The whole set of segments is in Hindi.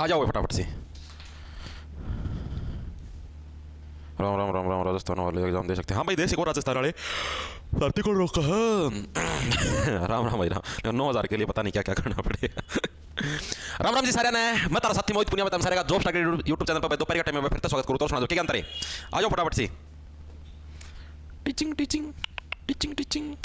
आ जाओ फटाफट से। राम राम राम राम। राजस्थान वाले एग्जाम दे सकते हैं? हाँ भाई दे सको राजस्थान वाले। भर्ती को रोका है। राम राम भाई राम। 9,000 के लिए पता नहीं क्या क्या करना पड़ेगा। राम राम जी सारे ने मैं तारा साथी मोहित पुनिया बताऊं सारे का जॉब स्टार्टेड यूट्यूब चैनल पर दोपहर के टाइम में फिर से स्वागत करूं। तो सुना दो क्या अंतर है, आ जाओ फटाफट से। टीचिंग टीचिंग टीचिंग टीचिंग,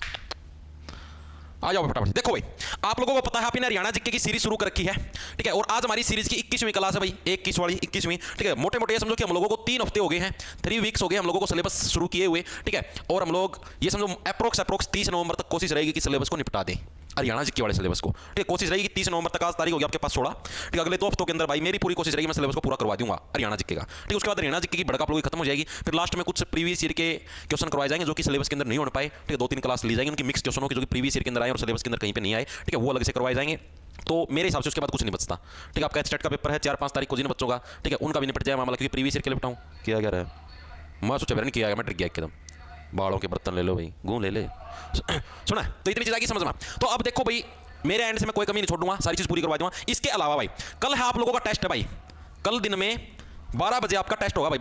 आ जाओ फटाफट। देखो भाई आप लोगों को पता है आपने हरियाणा जीके की सीरीज शुरू कर रखी है, ठीक है। और आज हमारी सीरीज की 21वीं क्लास है भाई, 21 वाली 21वीं, ठीक है। मोटे मोटे ये समझो कि हम लोगों को 3 हफ्ते हो गए हैं, 3 वीक्स हो गए हम लोगों को सिलेबस शुरू किए हुए, ठीक है। और हम लोग ये समझो अप्रोक्स 30 नवंबर तक कोशिश रहेगी कि सिलेबस को निपटा दें, हरियाणा जीके वाले सिलेबस को, ठीक है। कोशिश रहेगी 30 नवंबर तक, आज तारीख होगी आपके पास 16, ठीक है। अगले 2 हफ्तों के अंदर भाई मेरी पूरी कोशिश रहेगी मैं सिलेबस को पूरा करवा दूंगा हरियाणा जीके का, ठीक है। उसके बाद हरियाणा जीके की भड़का आप लोगों की खत्म हो जाएगी, फिर लास्ट में कुछ प्रीवियस ईयर के क्वेश्चन करवाए जाएंगे जो कि सिलेबस के अंदर नहीं हो पाए, ठीक है। 2-3 क्लास ली जाएंगी उनकी मिक्स क्वेश्चनों की जो कि प्रीवियस ईयर के अंदर आए और सिलेबस के अंदर कहीं पे नहीं आए, ठीक है, वो अलग से करवाए जाएंगे। तो मेरे हिसाब से उसके बाद कुछ नहीं बचता, ठीक है। आपका स्टेट का पेपर है 4-5 तारीख को जिन बच्चों का, ठीक है, उनका भी निपट जाए मामला, क्योंकि प्रीवियस ईयर के लिए बताऊँ किया गया है। मैं सोचा नहीं किया गया, मैं डर गया एकदम। बालों के बर्तन ले लो भाई, गूं ले ले। सुना तो इतनी चीज आएगी समझ में। तो अब देखो भाई मेरे एंड से मैं कोई कमी नहीं छोड़ूंगा, सारी चीज पूरी करवा दूंगा। इसके अलावा भाई कल है आप लोगों का टेस्ट है भाई, कल दिन में 12 बजे आपका टेस्ट होगा भाई,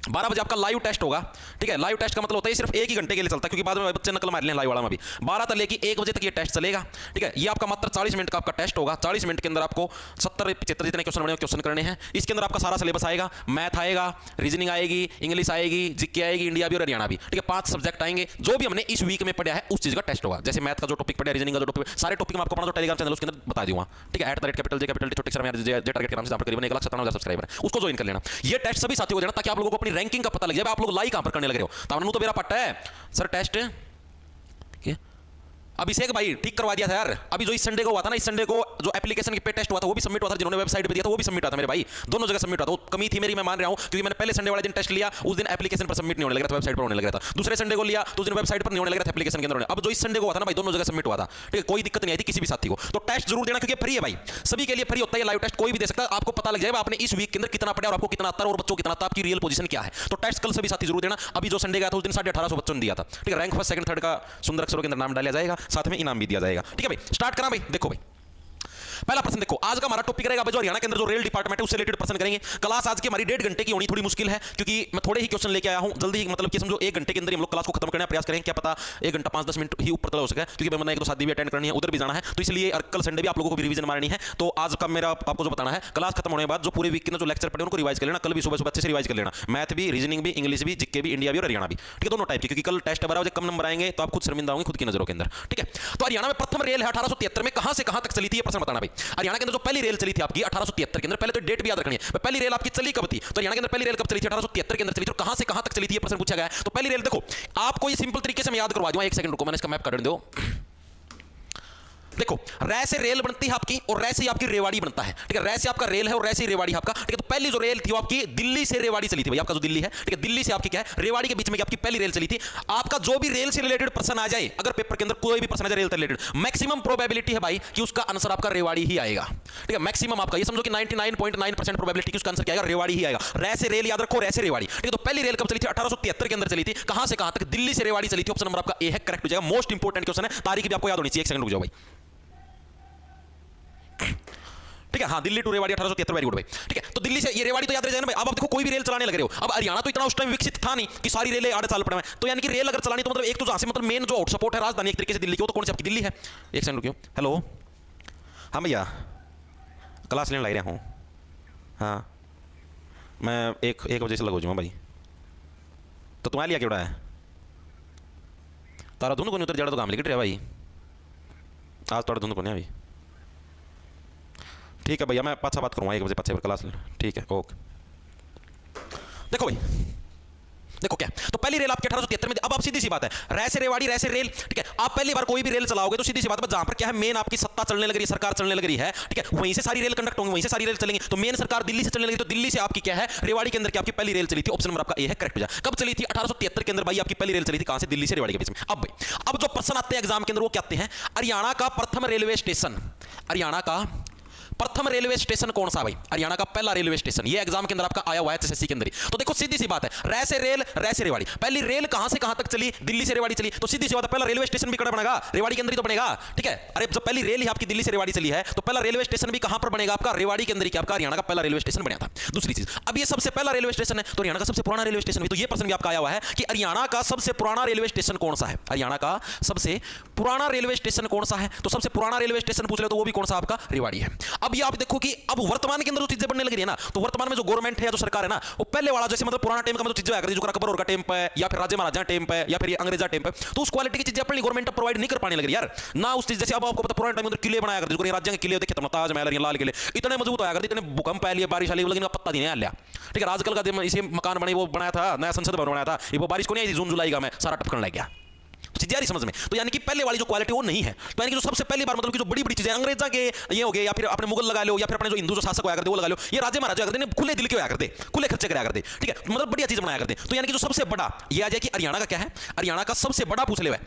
12 बजे आपका लाइव टेस्ट होगा, ठीक है। लाइव टेस्ट का मतलब होता है सिर्फ 1 ही घंटे के लिए चलता है, क्योंकि बाद में बच्चे नकल मार लें लाइव वाला में भी। 12 से लेकर 1 बजे तक ये टेस्ट चलेगा, ठीक है। ये आपका मात्र 40 मिनट का आपका टेस्ट होगा। 40 मिनट के अंदर आपको 70-75 जितने क्वेश्चन बने क्वेश्चन करने हैं। इसके अंदर आपका सारा सिलेबस आएगा, मैथ आएगा, रीजनिंग आएगी, इंग्लिश आएगी, जीके आएगी, इंडिया भी और हरियाणा भी, ठीक है। 5 सब्जेक्ट आएंगे। जो भी हमने इस वीक में पढ़ा है उस चीज का टेस्ट होगा। जैसे मैथ का जो टॉपिक पढ़ा, रीजनिंग का जो टॉपिक, सारे टॉपिक में आपको अपना जो टेलीग्राम चैनल उसके अंदर बता दूंगा, ठीक है। @J टारगेट के नाम से करीबन 1,97,000 सब्सक्राइबर है, उसको ज्वाइन कर लेना। ये टेस्ट सभी साथियों को देना ताकि आप लोगों को अपनी रैंकिंग का पता लग जाए आप लोग लाइक कहां पर करने लग रहे हो। तमन्नू तो मेरा पट्टा है सर टेस्ट, अभिषेक भाई ठीक करवा दिया था यार। अभी जो इस संडे को हुआ था ना, इस संडे को जो एप्लीकेशन पे टेस्ट हुआ था वो भी सबमिट हुआ था, जिन्होंने वेबसाइट पे दिया था वो भी सबमिट हुआ था मेरे भाई, दोनों जगह सबमिट हुआ था। वो कमी थी मेरी मैं मान रहा हूं, क्योंकि मैंने पहले संडे वाले दिन टेस्ट लिया, उस दिन एप्लीकेशन पर सबमिट नहीं होने लग रहा था, वेबसाइट पर होने लग रहा था। दूसरे संडे को लिया तो उस दिन वेबसाइट पर नहीं होने लग रहा था, एप्लीकेशन के अंदर होने। अब जो इस संडे को हुआ था ना भाई, दोनों जगह सबमिट हुआ था, ठीक है। कोई दिक्कत नहीं आई थी किसी भी साथी को। तो टेस्ट जरूर देना क्योंकि फ्री है भाई, सभी के लिए फ्री होता है लाइव टेस्ट, कोई भी दे सकता है। आपको पता लग जाएगा आपने इस वीक के अंदर कितना पढ़ा और आपको कितना आता है और बच्चों कितना आता है, आपकी रियल पोजीशन क्या है। तो टेस्ट कल सभी साथी जरूर देना। अभी जो संडे गया था उस दिन 1850 बच्चों ने दिया था, ठीक है। रैंक फर्स्ट सेकंड थर्ड का सुंदर अक्षरों के अंदर नाम डाला जाएगा, साथ में इनाम भी दिया जाएगा, ठीक है भाई। स्टार्ट करा भाई। देखो भाई पहला प्रश्न देखो, आज का हमारा टॉपिक रहेगा जो हरियाणा के अंदर जो रेल डिपार्टमेंट है उससे रिलेटेड प्रश्न करेंगे। क्लास आज की हमारी 1.5 घंटे की होनी थोड़ी मुश्किल है, क्योंकि मैं थोड़े ही क्वेश्चन लेके आया हूं जल्दी ही, मतलब कि समझो 1 घंटे के अंदर हम लोग क्लास को खत्म करने का प्रयास करेंगे। क्या पता 1 घंटा 5-10 मिनट ही ऊपर तक हो सके, क्योंकि मैंने 1-2 शादी भी अटेंड करनी है, उधर भी जाना है, तो इसलिए कल संडे भी आप लोगों को भी रिवीजन मारनी है। तो आज का मेरा आपको जो बताना है, क्लास खत्म होने के बाद जो पूरे वीक के अंदर जो लेक्चर पढ़े उनको रिवाइज कर लेना। कल भी सुबह अच्छे से रिवाइज कर लेना, मैथ भी, रीजनिंग भी, इंग्लिश भी, जीके भी, इंडिया भी और हरियाणा भी, ठीक है। दोनों टाइप की, क्योंकि कल टेस्ट 12 बजे कम नंबर आएंगे तो आप खुद शर्मिंदा होंगे खुद की नजरों के अंदर, ठीक है। तो हरियाणा में प्रथम रेल है 1873 में, कहां से कहां तक चली थी ये प्रश्न बताना भाई। हरियाणा के अंदर जो पहली रेल चली थी आपकी 1873 के अंदर, पहले तो डेट भी याद रखनी है, पहली रेल आपकी चली कब थी। तो हरियाणा के अंदर पहली रेल कब चली थी? 1873 के अंदर चली थी। और कहां से कहां तक चली थी ये प्रश्न पूछा गया है। तो पहली रेल देखो आपको ये सिंपल तरीके से मैं याद करवा दूंगा, 1 सेकंड रुको, मैंने इसका मैप कर दो। देखो रै से रेल बनती है आपकी और रै से आपकी रेवाड़ी बनता है, ठीक है। रै से आपका रेल है और रै से रेवाड़ी आपका, ठीक है। तो पहली जो रेल थी वो आपकी दिल्ली से रेवाड़ी चली थी भाई, आपका जो दिल्ली है, ठीक है। दिल्ली से आपकी क्या है, रेवाड़ी के बीच में आपकी पहली रेल चली थी। आपका जो भी रेल से रिलेटेड प्रश्न आ जाए, अगर पेपर के अंदर कोई भी प्रश्न आ जाए रेल से रिलेटेड, मैक्सिमम प्रोबेबिलिटी है भाई कि उसका आंसर आपका रेवाड़ी ही आएगा, ठीक है। मैक्सिमम आपका ये समझो कि 99.9% प्रोबेबिलिटी कि उसका आंसर क्या आएगा, रेवाड़ी ही आएगा। रै से रेल याद रखो, रै से रेवाड़ी, ठीक है। तो पहली रेल कब चली थी? 1873 के अंदर चली थी। कहां से कहां तक? दिल्ली से रेवाड़ी चली थी। ऑप्शन नंबर आपका ए है, करेक्ट हो जाएगा। मोस्ट इंपोर्टेंट क्वेश्चन है, तारीख भी आपको याद होनी चाहिए। 1 सेकंड रुक जाओ भाई, ठीक है। हाँ, Delhi to Rewari 1873, very good भाई, ठीक है। तो दिल्ली से ये रेवाड़ी तो याद रह जाएगा भाई। अब आप देखो कोई भी रेल चलाने लग रहे हो, अब हरियाणा तो इतना उस टाइम विकसित था नहीं कि सारी रेलें 8 साल पड़े हैं, तो यानी कि रेल अगर चलानी तो मतलब एक तो जहां से मतलब मेन जो आउट सपोर्ट है राजधानी एक तरीके से दिल्ली की, वो तो कौन सी आपकी दिल्ली है। 1 सेकंड रुकियो, हेलो, हाँ भैया क्लास लेने लग रहा हूँ, हाँ मैं एक बजे से लग हो जाऊँ भाई। तो तुम्हारे लिया क्यों है तारा धुन को नहीं उतर जड़ा तो काम लिख रहा भाई, आज थोड़ा धुन को नहीं अभी, ठीक है भैया मैं पाछा बात करूँगा 1 बजे पाछे क्लास, ठीक है ओके। देखो भाई देखो क्या, तो पहली रेल आपके 1873 में। अब आप सीधी सी बात है, रै से रेवाड़ी, रै से रेल, ठीक है। आप पहली बार कोई भी रेल चलाओगे तो सीधी सी बात है, जहां पर क्या है मेन आपकी सत्ता चलने लग रही है, सरकार चलने लग रही है, ठीक है, वहीं से सारी रेल कंडक्ट होंगी, वहीं से सारी रेल चलेंगी। तो मेन सरकार दिल्ली से चलने लगी, तो दिल्ली से आपकी क्या है, रेवाड़ी के अंदर की आपकी पहली रेल चली थी। ऑप्शन नंबर आपका ए है, करेक्ट हो जाए। कब चली थी? 1873 के अंदर भाई आपकी पहली रेल चली थी। कहां से? दिल्ली से रेवाड़ी के बीच में। अब जो प्रश्न आते हैं एग्जाम के अंदर वो क्या आते हैं, हरियाणा का प्रथम रेलवे स्टेशन, हरियाणा का प्रथम रेलवे स्टेशन कौन सा भाई? हरियाणा का पहला रेलवे स्टेशन। ये एग्जाम के अंदर आपका आया हुआ है एसएससी के अंदर ही। तो देखो सीधी सी बात है, रै से रेल, रै से रेवाड़ी। पहली रेल कहां से कहां तक चली? दिल्ली से रेवाड़ी चली। तो सीधी सी बात है, पहला रेलवे स्टेशन भी कहां बनेगा? रेवाड़ी के अंदर ही तो बनेगा। ठीक है, अरे जब पहली रेल ही आपकी दिल्ली से रेवाड़ी चली है तो पहला रेलवे स्टेशन भी कहां पर बनेगा? आपका रेवाड़ी के अंदर ही। आपका हरियाणा का पहला रेलवे स्टेशन बना था। दूसरी चीज, अब ये सबसे पहला रेलवे स्टेशन है तो हरियाणा का सबसे पुराना रेलवे स्टेशन भी। तो ये प्रश्न भी आपका आया हुआ है कि हरियाणा का सबसे पुराना रेलवे स्टेशन कौन सा है? हरियाणा का सबसे पुराना रेलवे स्टेशन कौन सा है? तो सबसे पुराना रेलवे स्टेशन पूछ ले तो वो भी कौन सा? आपका रेवाड़ी है। अब ये आप देखो कि अब वर्तमान के अंदर जो चीजें बनने लग रही है ना, तो वर्तमान में जो गवर्नमेंट है, जो सरकार है ना, वो पहले वाला जैसे मतलब पुराना टाइम का मतलब चीजें आकर जो अकबर और का टाइम पे या फिर राजा महाराजा टाइम पे या फिर ये अंग्रेजा टाइम पे, तो उस क्वालिटी की चीजें अपनी गवर्नमेंट प्रोवाइड नहीं कर पाने लग रही यार ना। उस चीज जैसे अब आपको पता पुराने टाइम में किले बनाया करते, जो राज्य के किले देखे तो ताजमहल, लाल किले इतने मजबूत आया करते, इतने भूकंप आया, बारिश आई, लेकिन पत्ता नहीं आया। ठीक है, आजकल का इसे मकान बने वो बनाया था, नया संसद भवन बनाया था, ये वो बारिश को नहीं आई थी, जून जुलाई का में सारा टपकने लग गया। चीजें आ रही समझ में? तो यानी कि पहले वाली जो क्वालिटी वो नहीं है। तो यानी कि जो सबसे पहली बार मतलब कि जो बड़ी बड़ी चीजें अंग्रेजा के ये हो गए या फिर अपने मुगल लगा लो या फिर अपने जो हिंदू जो शासक होया करते वो लगा लो, ये राजे महाराजा करते खुले दिल के होया करते, खुले खर्चे कराया करते। ठीक है, मतलब बढ़िया चीज बनाया करते। तो यानी कि जो सबसे बड़ा ये आ जाए कि हरियाणा का क्या है? हरियाणा का सबसे बड़ा पूछ ले,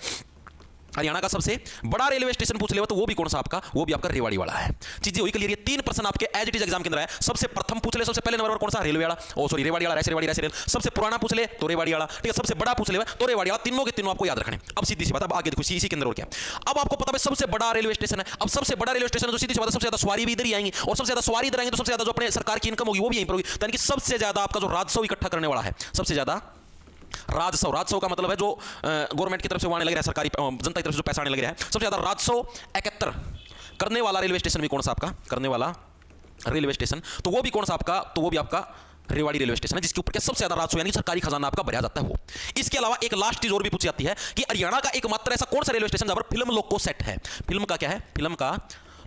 हरियाणा का सबसे बड़ा रेलवे स्टेशन पूछ ले तो वो भी कौन सा आपका? वो भी आपका रेवाड़ी वाला है। चीजें हुई क्लियर। ये 3 प्रश्न आपके एज इट इज एग्जाम के अंदर है। सबसे प्रथम पूछ ले, सबसे पहले नंबर पर कौन सा? रेलवे वाला, ओ सॉरी रेवाड़ी वाला, रेवाड़ी रेल। सबसे पुराना पूछ ले तो रेवाड़ी वाला। ठीक है, सबसे बड़ा पूछ ले तो रेवाड़ी वाला। तीनों के तीनों आपको याद रखने। अब सीधी सी बात, अब आगे देखो इसी के अंदर और क्या। अब आपको पता है सबसे बड़ा रेलवे स्टेशन है। अब सबसे बड़ा रेलवे स्टेशन तो सीधी सी बात है, सबसे ज्यादा सवारी भी इधर ही आएंगी और सबसे ज्यादा सवारी इधर आएंगे तो सबसे ज्यादा जो अपने सरकार की इनकम होगी वो भी यहीं पर होगी। यानी कि सबसे ज्यादा आपका जो राजस्व इकट्ठा करने वाला है, सबसे ज्यादा राजस्व का मतलब है जो गवर्नमेंट की तरफ से आने लग रहा है, सरकारी जनता की तरफ से जो पैसा आने लग रहा है, सबसे ज्यादा राजस्व एकत्र करने वाला रेलवे स्टेशन भी कौन सा आपका? करने वाला रेलवे स्टेशन तो वो भी कौन सा आपका? तो वो भी आपका रेवाड़ी रेलवे स्टेशन है, जिसके ऊपर सबसे ज्यादा राजस्व यानी सरकारी खजाना आपका भरा जाता है वो। इसके अलावा एक लास्ट चीज और भी पूछी जाती है कि हरियाणा का एकमात्र ऐसा कौन सा रेलवे स्टेशन जहां पर फिल्म लोको सेट है? फिल्म का क्या है? फिल्म का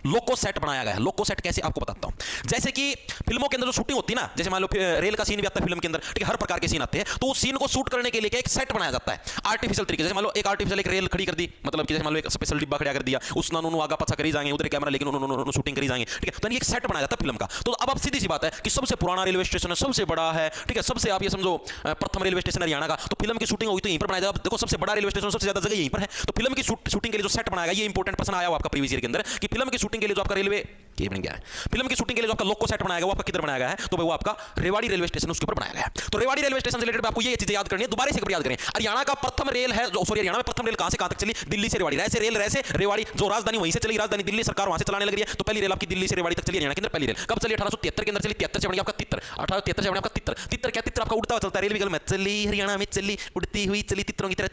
लोको सेट बनाया गया है। लोको सेट कैसे आपको बताता हूं। जैसे कि फिल्मों के अंदर जो शूटिंग होती है ना, जैसे मान लो रेल का सीन भी आता है फिल्म के अंदर, ठीक है, हर प्रकार के सीन आते हैं, तो उस सीन को शूट करने के लिए एक सेट बनाया जाता है आर्टिफिशियल तरीके से। जैसे मान लो एक आर्टिफिशियल एक रेल खड़ी कर दी, मतलब कि जैसे मान लो एक स्पेशल डिब्बा खड़ा कर दिया, उस उन्होंने आगा पछा करी जाएंगे, उधर कैमरा लेकिन उन्होंने शूटिंग करी जाएंगे। ठीक है, तो एक सेट बनाया जाता है फिल्म का। तो अब सीधी सी बात है कि सबसे पुराना रेलवे स्टेशन है, सबसे बड़ा है, ठीक है, सबसे आप ये समझो प्रथम रेलवे स्टेशन हरियाणा का, तो फिल्म की शूटिंग हुई तो यहीं पर बनाया जाता है। देखो सबसे बड़ा रेलवे स्टेशन सबसे ज्यादा जगह यहीं पर है, तो फिल्म की शूटिंग के लिए जो सेट बनाया गया, ये इंपॉर्टेंट प्रश्न आया हुआ आपका प्रीवियस ईयर के अंदर कि फिल्म की शूटिंग के लिए जो आपका रेलवे बन गया है, फिल्म की शूटिंग के लिए जो आपका लोको सेट बनाया गया वो आपका किधर बनाया गया है? तो वो आपका रेवाड़ी रेलवे स्टेशन उसके ऊपर बनाया गया है। तो रेवाड़ी रेलवे स्टेशन से रिलेटेड आपको ये चीजें याद करनी है, दोबारा से याद करें। हरियाणा का प्रथम रेल है, सॉरी हरियाणा में प्रथम रेल कहां से कहां तक चली? दिल्ली से रेवाड़ी, रैसे रेल रैसे रेवाड़ी, जो राजधानी वहीं से चली, राजधानी दिल्ली, सरकार वहां से चलाने लग रही है। तो पहली रेल आपकी दिल्ली से रेवाड़ी तक चली, हरियाणा के अंदर पहली रेल कब चली? 1873 के अंदर चली। 73 से बन गया आपका तितर, 1873 से बन गया आपका तितर। तितर क्या? तितर आपका उड़ता हुआ चलता है, रेल भी में चली, हरियाणा में चली, उड़ती हुई चली तितरों की तरह।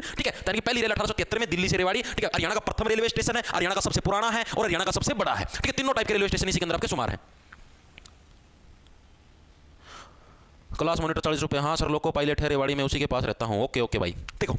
ठीक है, यानी पहली रेल 1873 में दिल्ली से रेवाड़ी। ठीक है, हरियाणा का प्रथम रेलवे स्टेशन है, हरियाणा का सबसे पुराना है और हरियाणा का सबसे बड़ा है। ठीक है, तीनों टाइप के रेलवे स्टेशन इसी के अंदर आपके शुमार है। क्लास मॉनिटर 40 रुपए। हाँ सर, लोको पायलट है, रेवाड़ी में उसी के पास रहता हूँ। ओके ओके भाई, देखो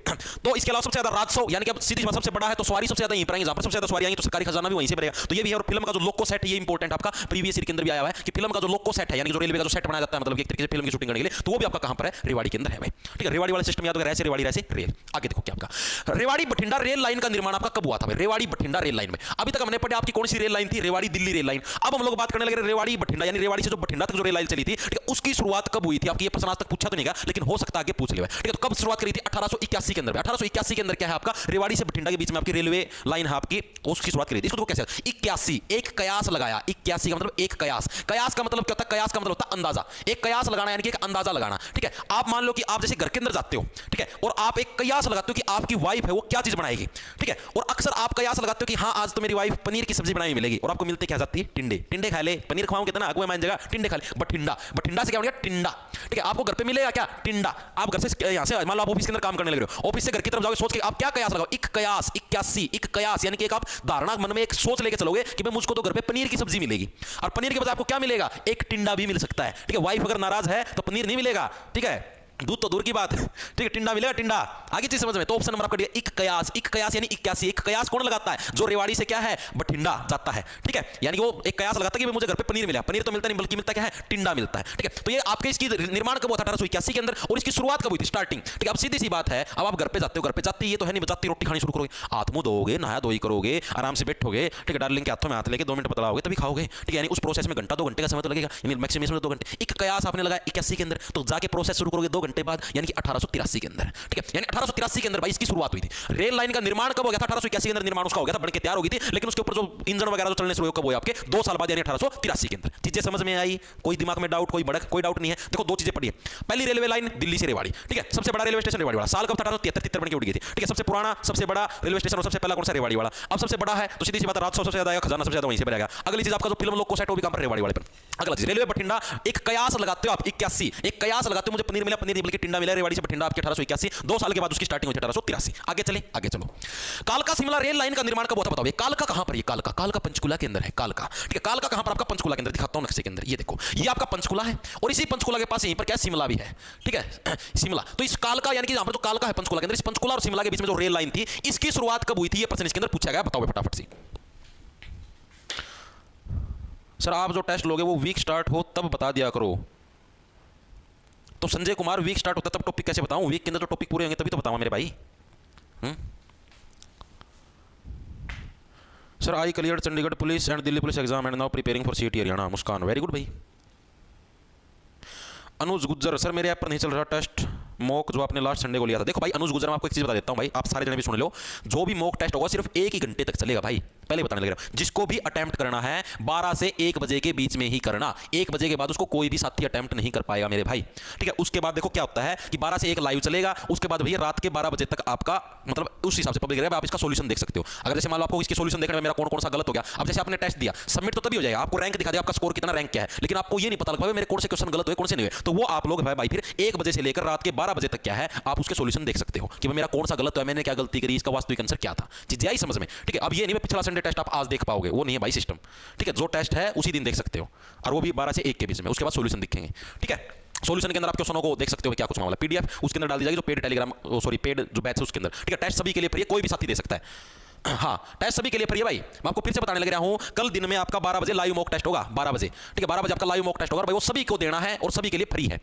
तो इसके अलावा सबसे ज्यादा राजस्व यानी कि अब सीधी बात सबसे बड़ा है तो सवारी सबसे ज्यादा यहीं पर आएंगे, जहां पर सबसे ज्यादा सवारी आएंगी तो सरकारी खजाना भी वहीं से भरेगा। तो ये भी है। और फिल्म का जो लोको सेट, ये इंपॉर्टेंट आपका प्रीवियस ईयर के अंदर भी आया हुआ है कि फिल्म का जो लोको सेट है यानी जो रेलवे का जो सेट बनाया जाता है, मतलब एक तरीके से फिल्म की शूटिंग करने के लिए, तो वो भी आपका कहां पर है? रेवाड़ी के अंदर है भाई। ठीक है, रेवाड़ी वाला सिस्टम याद होगा, रैसे रेवाड़ी रैसे रेल। आगे देखो क्या आपका रेवाड़ी बठिंडा रेल लाइन का निर्माण आपका कब हुआ था भाई? रेवाड़ी बठिंडा रेल लाइन में अभी तक हमने पढ़ा आपकी कौन सी रेल लाइन थी? Rewari Delhi rail line. अब हम लोग बात करने लगे रेवाड़ी बठिंडा यानी रेवाड़ी से जो बठिंडा तक जो रेल लाइन चली थी, ठीक है, उसकी शुरुआत कब हुई थी आपकी? ये प्रश्न आज तक पूछा तो नहीं गया लेकिन हो सकता है आगे पूछ ले। ठीक है, तो कब शुरुआत करी थी? 1881 के अंदर। 1881 के अंदर क्या है आपका? रेवाड़ी से बठिंडा के बीच में आपकी रेलवे लाइन है आपकी, उसकी शुरुआत करी थी। इसको तो कैसे? 81 एक कयास लगाया। 81 का मतलब एक कयास। कयास का मतलब क्या होता है? कयास का मतलब होता है अंदाजा। एक कयास लगाना यानी कि एक अंदाजा लगाना। ठीक है, आप मान लो कि आप जैसे घर के अंदर जाते हो, ठीक है, और आप एक कयास लगाते हो कि आपकी वाइफ है वो क्या चीज बनाएगी। ठीक है, और अक्सर आप कयास लगाते हो कि हाँ आज तो मेरी वाइफ पनीर की सब्जी बनाई मिलेगी, और आपको मिलते क्या जाती है? टिंडे। टिंडे खा ले, पनीर खाओगे तो ना अगुआ मान जगह टिंडे खा ले। बठिंडा, बठिंडा से क्या बनेगा? टिंडा। ठीक है, आपको घर पे मिलेगा क्या? टिंडा। आप घर से यहां से मान लो आप ऑफिस के अंदर काम करने लग रहे हो, ऑफिस से घर की तरफ जाओगे, सोच के आप क्या कयास लगाओ? एक कयास। 81 एक कयास यानी कि एक आप धारणा मन में एक सोच लेके चलोगे कि भाई मुझको तो घर पे पनीर की सब्जी मिलेगी, और पनीर के बजाय आपको क्या मिलेगा? एक टिंडा भी मिल सकता है। ठीक है, वाइफ अगर नाराज है तो पनीर नहीं मिलेगा। ठीक है, दूध तो दूर की बात, ठीक है, टिंडा मिलेगा, टिंडा। आगे चीज समझ में? तो ऑप्शन नंबर आपका डी एक कयास। एक कयास यानी 81। एक कयास कौन लगाता है? जो रेवाड़ी से क्या है? बठिंडा जाता है। ठीक है, यानी वो एक कयास लगाता है कि मुझे घर पे पनीर मिला। पनीर तो मिलता नहीं बल्कि मिलता क्या है? टिंडा मिलता है। ठीक है, तो ये आपके इसकी निर्माण कब हुआ था? 1881 के अंदर। और इसकी शुरुआत कब हुई थी? स्टार्टिंग। ठीक है, अब सीधी सी बात है, अब आप घर पे जाते हो, घर पे जाते ही ये तो है नहीं बजाती रोटी खानी शुरू करोगे, हाथ मुंह धोगे, नहा धोई करोगे, आराम से बैठोगे, ठीक है, डार्लिंग के हाथों में हाथ लेके 2 मिनट बतलाओगे तभी खाओगे। ठीक है, यानी उस प्रोसेस में घंटा 2 घंटे का समय तो लगेगा, यानी मैक्सिमम 2 घंटे। एक कयास आपने लगाया 81 के अंदर, तो जाके प्रोसेस शुरू करोगे 2 घंटे बाद यानी कि 1883 के अंदर, ठीक है, यानी 1883 के अंदर भाई इसकी शुरुआत हुई थी। रेल लाइन का निर्माण कब हो गया था? 1881 के अंदर निर्माण उसका हो गया था, बन के तैयार हो गई थी, लेकिन उसके ऊपर जो इंजन वगैरह जो चलने शुरू हुए कब हुए? आपके 2 साल बाद यानी 1883 के अंदर। चीजें समझ में आई? कोई दिमाग में डाउट, कोई डाउट नहीं है? देखो 2 चीजें पढ़ी है। पहली रेलवे लाइन दिल्ली से रेवाड़ी, ठीक है, सबसे बड़ा रेलवे स्टेशन रेवाड़ी वाला। साल कब था? 1873 बन के उड़ गई थी, ठीक है। सबसे पुराना सबसे बड़ा रेलवे स्टेशन और सबसे पहला कौन सा? रेवाड़ी वाला। अब सबसे बड़ा है तो सीधी सी बात है, राजस्व सबसे ज्यादा आएगा, खजाना सबसे ज्यादा वहीं से बनेगा। अगली चीज आपका जो फिल्म लोग को सेट वो भी काम पर रेवाड़ी वाले पर। अगला चीज रेलवे बठिंडा, एक कयास लगाते हो आप 81, एक कयास लगाते हो, मुझे पनीर मिला, पनीर नहीं बल्कि टिंडा मिला रेवाड़ी से बठिंडा आपके 1881। 2 साल के बाद उसकी स्टार्टिंग हुई 1883। आगे चले, आगे चलो। कालका शिमला रेल लाइन का निर्माण कब हुआ था? बताओ। ये कालका कहां पर? ये कालका पंचकुला के अंदर है। कालका, ठीक है, कालका कहां पर? आपका पंचकुला के अंदर। दिखाता हूं नक्शे के अंदर, ये देखो, ये आपका पंचकुला है और इसी पंचकुला के पास यहीं पर क्या? शिमला भी है, ठीक है, शिमला। तो इस कालका यानी कि यहां पर जो कालका है पंचकुला के अंदर, इस पंचकुला और शिमला के बीच में जो रेल लाइन थी, इसकी शुरुआत कब हुई थी? ये प्रश्न इसके अंदर पूछा गया। बताओ फटाफट से। सर आप जो टेस्ट लोगे वो वीक स्टार्ट हो तब बता दिया करो। तो संजय कुमार वीक स्टार्ट होता तब टॉपिक कैसे बताऊं? वीक के अंदर तो टॉपिक पूरे होंगे तभी तो बताऊंगा मेरे भाई। Sir I cleared Chandigarh police and Delhi police exam and now preparing for सीटी हरियाणा। मुस्कान वेरी गुड भाई। अनुज गुज्जर, सर मेरे ऐप पर नहीं चल रहा टेस्ट मॉक जो आपने लास्ट संडे को लिया था। देखो भाई अनुज गुज्जर, मैं आपको एक चीज बता देता हूं भाई, आप सारे जने भी सुन लो, जो भी मॉक टेस्ट होगा सिर्फ 1 ही घंटे तक चलेगा भाई, पहले बताने लग रहा हूं। जिसको भी अटेम्प्ट करना है 12 से 1 बजे के बीच में ही करना। 1 बजे के बाद उसको कोई भी साथी अटेम्प्ट नहीं कर पाएगा मेरे भाई, ठीक है। उसके बाद देखो क्या होता है कि 12 से 1 लाइव चलेगा, उसके बाद भैया रात के 12 बजे तक आपका मतलब उस हिसाब से पब्लिक रहेगा, आप इसका सोल्यूशन देख सकते हो। अगर जैसे मान लो आपको इसके सोल्यूशन देखने में मेरा कौन कौन सा गलत हो गया, अब जैसे आपने टेस्ट दिया सबमिट तो तभी हो जाएगा, आपको रैंक दिखा दिया, आपका स्कोर कितना रैंक क्या है, लेकिन आपको ये नहीं पता लग पाएगा मेरे कौन से क्वेश्चन गलत हुए कौन से नहीं हुए। तो वो आप लोग भाई फिर 1 बजे से लेकर रात के 12 बजे तक क्या है आप उसके सोल्यूशन देख सकते हो कि मेरा कौन सा गलत हुआ, मैंने क्या गलती करी, इसका वास्तविक आंसर क्या था। चीजें आई समझ में, ठीक है। अब ये नहीं पिछला संडे टेस्ट आप आज देख पाओगे, वो नहीं है भाई सिस्टम, ठीक है। जो टेस्ट है उसी दिन देख सकते हो और वो भी 12 से 1 के बीच में, उसके बाद सोल्यूशन दिखेंगे, ठीक है। सोल्यूशन के अंदर आप क्वेश्चनों को देख सकते हो क्या कुछ मामला, पीडीएफ उसके अंदर डाल दी जाएगी जो पेड टेलीग्राम सॉरी पेड जो बैच है उसके अंदर, ठीक है। टेस्ट सभी के लिए फ्री है, कोई भी साथी दे सकता है। हाँ टेस्ट सभी के लिए फ्री है भाई। मैं आपको फिर से बताने लग रहा हूं, कल दिन में आपका 12 बजे लाइव मॉक टेस्ट होगा, 12 बजे, ठीक है। 12 बजे आपका लाइव मॉक टेस्ट होगा भाई, वो सभी को देना है और सभी के लिए फ्री है,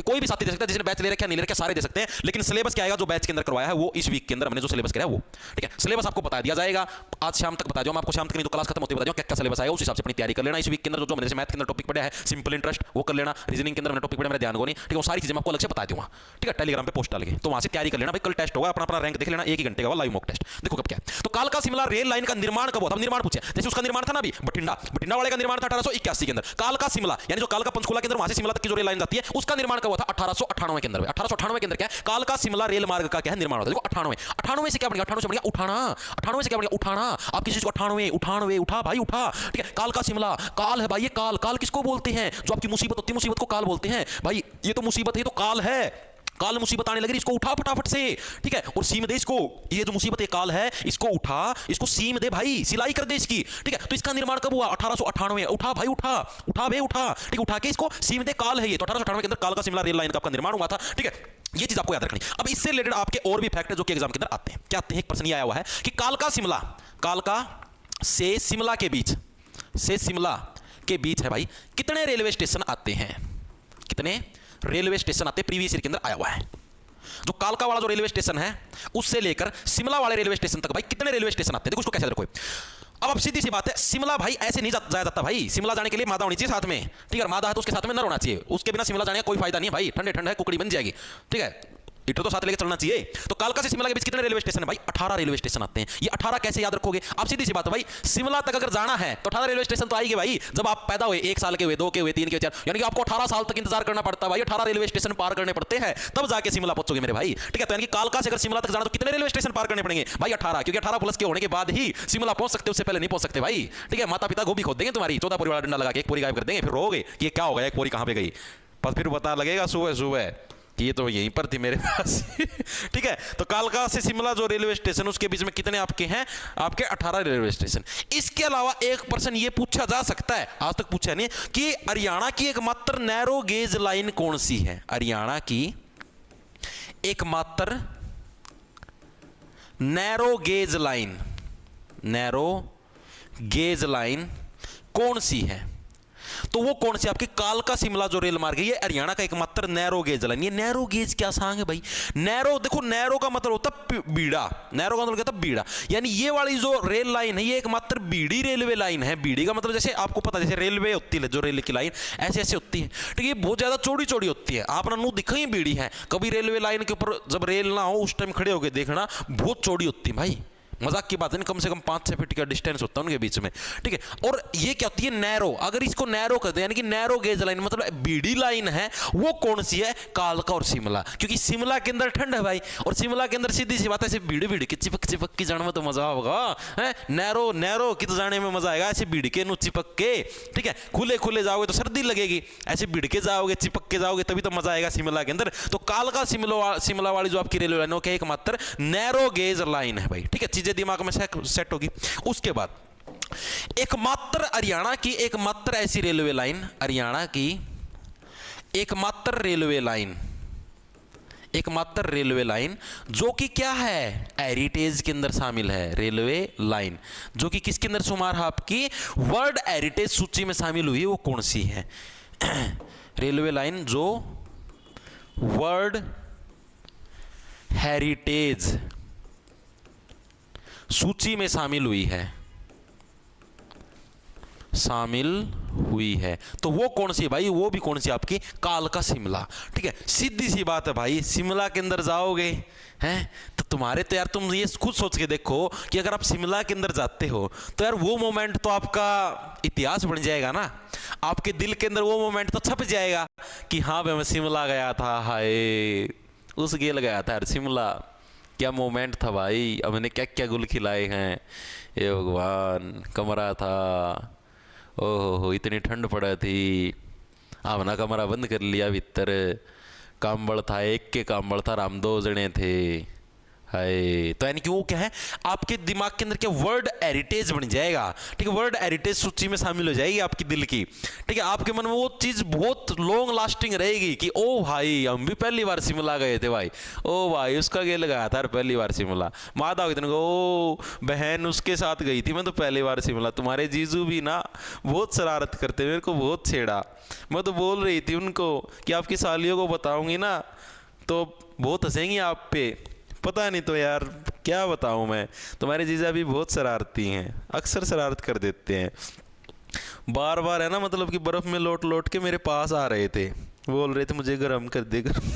कोई भी साथी दे सकता है। जिसने बैच ले रखा है नहीं ले रखा सारे दे सकते हैं, लेकिन सिलेबस क्या आएगा जो बैच के अंदर करवाया है वो इस वीक के अंदर हमने जो सिलेबस कराया वो, ठीक है। सिलेबस आपको बता दिया जाएगा, आज शाम तक बता दूं मैं आपको, शाम तक नहीं तो क्लास खत्म होते बता दूं क्या क्या सिलेबस आएगा, उस हिसाब से अपनी तैयारी कर लेना। इस वीक के अंदर जो मैंने मैथ के अंदर टॉपिक पढ़ा है सिंपल इंटरेस्ट वो कर लेना, रीजनिंग के अंदर मैंने टॉपिक पढ़ा मेरे ध्यान को नहीं, ठीक है। वो सारी चीजें मैं आपको अलग से बता दूंगा, ठीक है, टेलीग्राम पे पोस्ट डाल के, तो वहां से तैयारी कर लेना भाई। कल टेस्ट होगा, अपना अपना रैंक देख लेना, 1 ही घंटे का लाइव मॉक टेस्ट। देखो कब क्या है। तो कालका शिमला रेल लाइन का निर्माण कब हुआ था? निर्माण पूछा, जैसे उसका निर्माण था ना अभी बठिंडा वाले का निर्माण था 1881 के अंदर। कालका शिमला यानी जो कालका पंचकुला के अंदर वहां से शिमला तक की जो रेल लाइन जाती है उसका निर्माण कब हुआ था? 1898 के अंदर। 1898 के अंदर क्या है? कालका शिमला रेल मार्ग का क्या है? निर्माण होता है। देखो 98 से क्या बन गया? 98 से बन गया उठाना। 98 से क्या बन गया? उठाना। आप किसी चीज को 98 उठा भाई उठा, ठीक है। कालका शिमला काल है भाई, ये काल किसको बोलते हैं? जो आपकी मुसीबत होती है मुसीबत को काल बोलते हैं भाई। ये तो मुसीबत है, ये तो काल है, काल मुसीबत आने लगी, इसको उठा फटाफट से, ठीक है। और सीम दे इसको, ये जो मुसीबत है काल है इसको उठा, इसको सीम दे भाई, सिलाई कर दे इसकी, ठीक है। तो इसका निर्माण कब हुआ? 1898। उठा भाई उठा बे उठा, ठीक, उठा के इसको सीम दे, काल है ये। तो 1898 के अंदर कालका शिमला रेल लाइन का आपका निर्माण हुआ था, ठीक है। ये चीज आपको याद रखनी। अब इससे रिलेटेड आपके और भी फैक्ट जो कि एग्जाम के अंदर आते हैं, क्या आते हैं? एक प्रश्न ये आया हुआ है कि कालका से शिमला के बीच है भाई कितने रेलवे स्टेशन आते हैं? कितने रेलवे स्टेशन आते? प्रीवियस ईयर के अंदर आया हुआ है। जो कालका वाला जो रेलवे स्टेशन है उससे लेकर शिमला वाले रेलवे स्टेशन तक भाई कितने रेलवे स्टेशन आते हैं? देखो उसको कैसे रखो। अब सीधी सी बात है, शिमला भाई ऐसे नहीं जाया जाता भाई। शिमला जाने के लिए मादा होनी चाहिए साथ में, ठीक है। मादा है तो उसके साथ में नर होना चाहिए, उसके बिना शिमला जाने का कोई फायदा नहीं है भाई। ठंडे है कुकड़ी बन जाएगी, ठीक है। हीटर तो साथ लेके चलना चाहिए। तो कालका से शिमला के बीच कितने रेलवे स्टेशन है भाई? 18 रेलवे स्टेशन आते हैं। ये 18 कैसे याद रखोगे? आप सीधी सी बात है भाई, शिमला तक अगर जाना है तो 18 रेलवे स्टेशन तो आएंगे भाई। जब आप पैदा हुए 1 साल के हुए, 2 के हुए, 3 के, 4, यानी कि आपको 18 साल तक इंतजार करना पड़ता है भाई। 18 रेलवे स्टेशन पार करने पड़ते हैं तब जाके शिमला पहुंचोगे मेरे भाई, ठीक है। तो यानी कि कालका से अगर शिमला तक जाना तो कितने रेलवे स्टेशन पार करने पड़ेंगे भाई? 18, क्योंकि 18 प्लस के होने के बाद ही शिमला पहुंच सकते हो, उससे पहले नहीं पहुंच सकते भाई, ठीक है। माता पिता गोभी खोद देंगे तुम्हारी, 14 पोरी वाला डंडा लगा के 1 पोरी गायब कर देंगे, फिर रोगे कि ये क्या हो गया, 1 पोरी कहां पे गई, पर फिर पता लगेगा सुबह कि ये तो यहीं पर थी मेरे पास ठीक है। तो कालका से शिमला जो रेलवे स्टेशन उसके बीच में कितने आपके हैं? आपके 18 रेलवे स्टेशन। इसके अलावा एक प्रश्न ये पूछा जा सकता है, आज तक पूछा नहीं, कि हरियाणा की एकमात्र नैरो गेज लाइन कौन सी है? हरियाणा की एकमात्र नैरो गेज लाइन कौन सी है? तो वो कौन सी आपकी कालका शिमला जो रेल मार्ग है, ये हरियाणा का एकमात्र नैरो गेज लाइन। ये नैरो गेज क्या सांग है भाई? नैरो, देखो नैरो का मतलब होता है बीड़ा, नैरो का मतलब कहता है बीड़ा, यानी ये वाली जो रेल लाइन है ये एकमात्र बीड़ी रेलवे लाइन है। बीड़ी का मतलब जैसे आपको पता है जैसे रेलवे होती है, जो रेल की लाइन ऐसे ऐसे होती है, ठीक है, बहुत ज्यादा चौड़ी चौड़ी होती है। आपने मुंह दिखा ही बीड़ी है, कभी रेलवे लाइन के ऊपर जब रेल ना हो उस टाइम खड़े होकर देखना, बहुत चौड़ी होती है भाई, मजाक की बात है, कम से कम 5-6 फीट का डिस्टेंस होता है उनके बीच में, ठीक है। और ये क्या होती है? नैरो। अगर इसको नैरो कर दे यानी कि नैरो गेज लाइन, मतलब बीड़ी लाइन है, वो कौन सी है? कालका और शिमला, क्योंकि शिमला के अंदर ठंड है भाई, और शिमला के अंदर सीधी सी बात है, ऐसे बीड़ी बीड़ी की चिपक चिपक की जाने में तो मजा होगा, है नैरो नैरो की तो जाने में मजा आएगा, ऐसे बीड़ के नु चिपक के, ठीक है, खुले खुले जाओगे तो सर्दी लगेगी, ऐसे बीड़ के जाओगे चिपक के जाओगे तभी तो मजा आएगा शिमला के अंदर। तो कालका शिमला वाली जो आपकी रेलवे लाइन है एकमात्र नैरो गेज लाइन है भाई, ठीक है, चीजें दिमाग में सेट होगी। उसके बाद एकमात्र हरियाणा की एकमात्र ऐसी रेलवे लाइन, हरियाणा की एकमात्र रेलवे लाइन, एकमात्र रेलवे लाइन जो कि क्या है? हेरिटेज के अंदर शामिल है। रेलवे लाइन जो कि किसके अंदर शुमार है? आपकी वर्ल्ड हेरिटेज सूची में शामिल हुई है, वो कौन सी है? रेलवे लाइन जो वर्ल्ड हेरिटेज सूची में शामिल हुई है, शामिल हुई है, तो वो कौन सी है भाई? वो भी कौन सी? आपकी कालका शिमला, ठीक है। सीधी सी बात है भाई, शिमला के अंदर जाओगे हैं तो तुम्हारे तो यार, तुम ये खुद सोच के देखो कि अगर आप शिमला के अंदर जाते हो तो यार वो मोमेंट तो आपका इतिहास बन जाएगा ना, आपके दिल के अंदर वो मोमेंट तो छप जाएगा कि हाँ भाई मैं शिमला गया था, हाय उस गेल गया था यार शिमला, क्या मोमेंट था भाई, अब मैंने क्या क्या गुल खिलाए हैं, ये भगवान कमरा था, ओहो इतनी ठंड पड़ा थी, हमने कमरा बंद कर लिया, भीतर कांबड़ था, एक के कांबड़ था, राम 2 जने थे, हाय। तो यानी कि वो क्या है? आपके दिमाग के अंदर क्या वर्ल्ड हेरिटेज बन जाएगा, ठीक है, वर्ल्ड हेरिटेज सूची में शामिल हो जाएगी आपकी दिल की, ठीक है। आपके मन में वो चीज बहुत लॉन्ग लास्टिंग रहेगी कि ओ भाई हम भी पहली बार शिमला गए थे भाई, ओ भाई उसका गेल गया था पहली बार शिमला, माता कितने को, ओ बहन उसके साथ गई थी मैं तो पहली बार शिमला, तुम्हारे जीजू भी ना बहुत शरारत करते, मेरे को बहुत छेड़ा, मैं तो बोल रही थी उनको कि आपकी सालियों को बताऊंगी ना तो बहुत हंसेंगी आप पे, पता नहीं तो यार क्या बताऊं मैं, तुम्हारे जीजा भी बहुत शरारती हैं, अक्सर शरारत कर देते हैं, बार बार है ना, मतलब कि बर्फ में लौट लौट के मेरे पास आ रहे थे, बोल रहे थे मुझे गर्म कर दे गर्म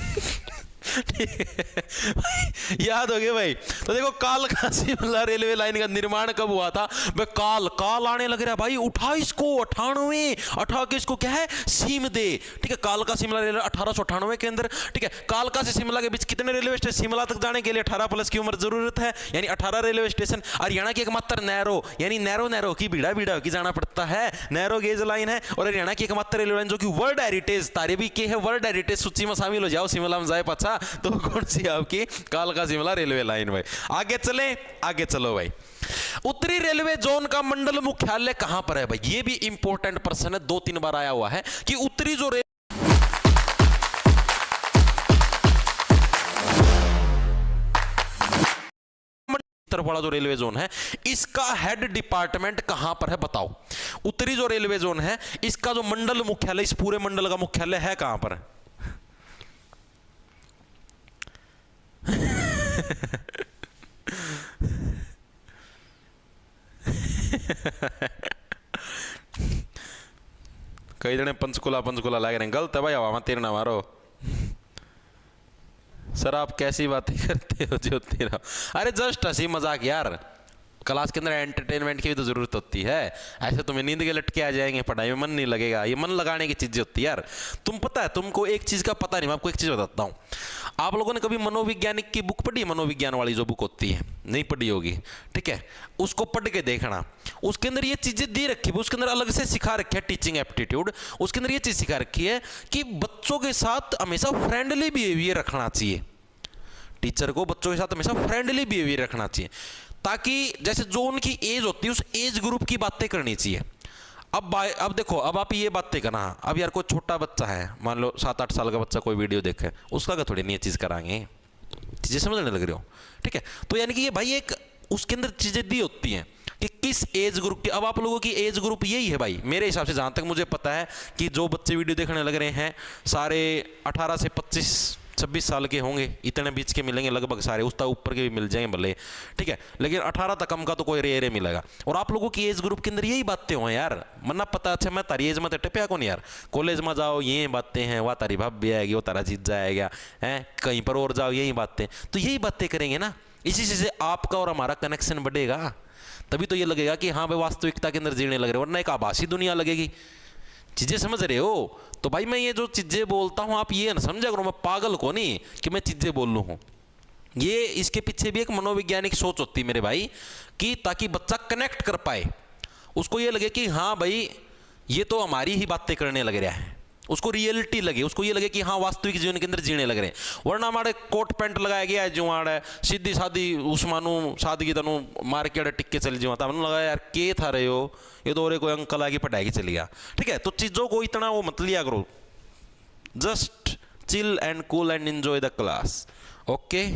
याद हो गया भाई। तो देखो कालका शिमला रेलवे लाइन का निर्माण कब हुआ था? काल आने लग रहा है भाई, उठा इसको 98 के इसको क्या है सीम दे, ठीक है। कालका शिमला रेलवे 1898 के अंदर, ठीक है। कालका से शिमला के बीच कितने रेलवे स्टेशन? शिमला तक जाने के लिए 18+ की उम्र जरूरत है, यानी 18 रेलवे स्टेशन। हरियाणा की एकमात्र नैरो, यानी नैरो की बीड़ा की जाना पड़ता है, नैरो गेज लाइन है। और हरियाणा की एकमात्र रेलवे लाइन जो कि वर्ल्ड हेरिटेज तारे भी के है, वर्ल्ड हेरिटेज सूची में शामिल हो जाओ, शिमला में जाए पछा, तो कौन सी आपकी कालका शिमला रेलवे लाइन भाई। आगे चले, आगे चलो भाई। उत्तरी रेलवे जोन का मंडल मुख्यालय कहां पर है भाई? ये भी इंपॉर्टेंट प्रश्न है, 2-3 बार आया हुआ है कि उत्तरी जो उत्तर वाला जो रेलवे जोन है इसका हेड डिपार्टमेंट कहां पर है बताओ? उत्तरी जो रेलवे जोन है इसका जो मंडल मुख्यालय, इस पूरे मंडल का मुख्यालय है कहां पर? कई जने पंचकुला लग रहे हैं, गलत है भाई, हवा में तीर ना मारो सर, आप कैसी बातें करते हो जो तेरा, अरे जस्ट हंसी मजाक यार, क्लास के अंदर एंटरटेनमेंट की भी तो जरूरत होती है, ऐसे तुम्हें नींद के लटके आ जाएंगे, पढ़ाई में मन नहीं लगेगा, ये मन लगाने की चीजें होती है यार। तुम पता है तुमको एक चीज का पता नहीं, मैं आपको एक चीज बताता हूँ, आप लोगों ने कभी मनोविज्ञानिक की बुक पढ़ी? मनोविज्ञान वाली जो बुक होती है, नहीं पढ़ी होगी, ठीक है, उसको पढ़ के देखना, उसके अंदर ये चीजें दी रखी है, उसके अंदर अलग से सिखा रखी है टीचिंग एप्टीट्यूड, उसके अंदर ये चीज सिखा रखी है कि बच्चों के साथ हमेशा फ्रेंडली बिहेवियर रखना चाहिए, टीचर को बच्चों के साथ हमेशा फ्रेंडली बिहेवियर रखना चाहिए, ताकि जैसे जो उनकी एज होती है उस एज ग्रुप की बातें करनी चाहिए। अब देखो, अब आप ये बातें करना, अब यार कोई छोटा बच्चा है, मान लो 7-8 साल का बच्चा कोई वीडियो देखे, उसका क्या थोड़ी नहीं चीज़ कराएंगे, चीज़ें समझने लग रहे हो, ठीक है। तो यानी कि ये भाई एक उसके अंदर चीज़ें दी होती हैं, कि किस एज ग्रुप की। अब आप लोगों की एज ग्रुप यही है भाई मेरे हिसाब से, जहां तक मुझे पता है कि जो बच्चे वीडियो देखने लग रहे हैं सारे 18 से 25-26 साल के होंगे, इतने बीच के मिलेंगे लगभग सारे, उसका ऊपर के भी मिल जाएंगे भले, ठीक है, लेकिन 18 तक कम का तो कोई रेयर मिलेगा। और आप लोगों की एज ग्रुप के अंदर यही बातें हो यार, मना पता। अच्छा मैं तारी एज में तो टपया कौन यार, कॉलेज में जाओ ये बातें हैं, वह तारी भाभी आएगी, वो तारा जीजा आएगा, है कहीं पर और जाओ यही बातें, तो यही बातें करेंगे ना, इसी से आपका और हमारा कनेक्शन बढ़ेगा। तभी तो ये लगेगा कि हाँ भाई वास्तविकता के अंदर जीने लग रहे, वरना एक आभासी दुनिया लगेगी। चीजें समझ रहे हो? तो भाई मैं ये जो चीजें बोलता हूं आप ये ना समझा करो, मैं पागल को नहीं कि मैं चीजें बोल लूं हूं, ये इसके पीछे भी एक मनोवैज्ञानिक सोच होती है मेरे भाई, कि ताकि बच्चा कनेक्ट कर पाए, उसको ये लगे कि हाँ भाई ये तो हमारी ही बातें करने लग रहा है, उसको रियलिटी लगे, उसको ये लगे कि हाँ वास्तविक जीवन के अंदर जीने लग रहे हैं। वरना हमारे कोट पैंट लगाया गया है जो आड़ है सीधी सादी उस्मानू सादगी तनु मार के टिक्के चल जाता, हमने लगा यार के था रहे हो, ये तो और कोई अंकल आगे पटाएगी चली गया, ठीक है। तो चीज़ों को इतना वो मत लिया करो, just chill and cool and enjoy the class, okay.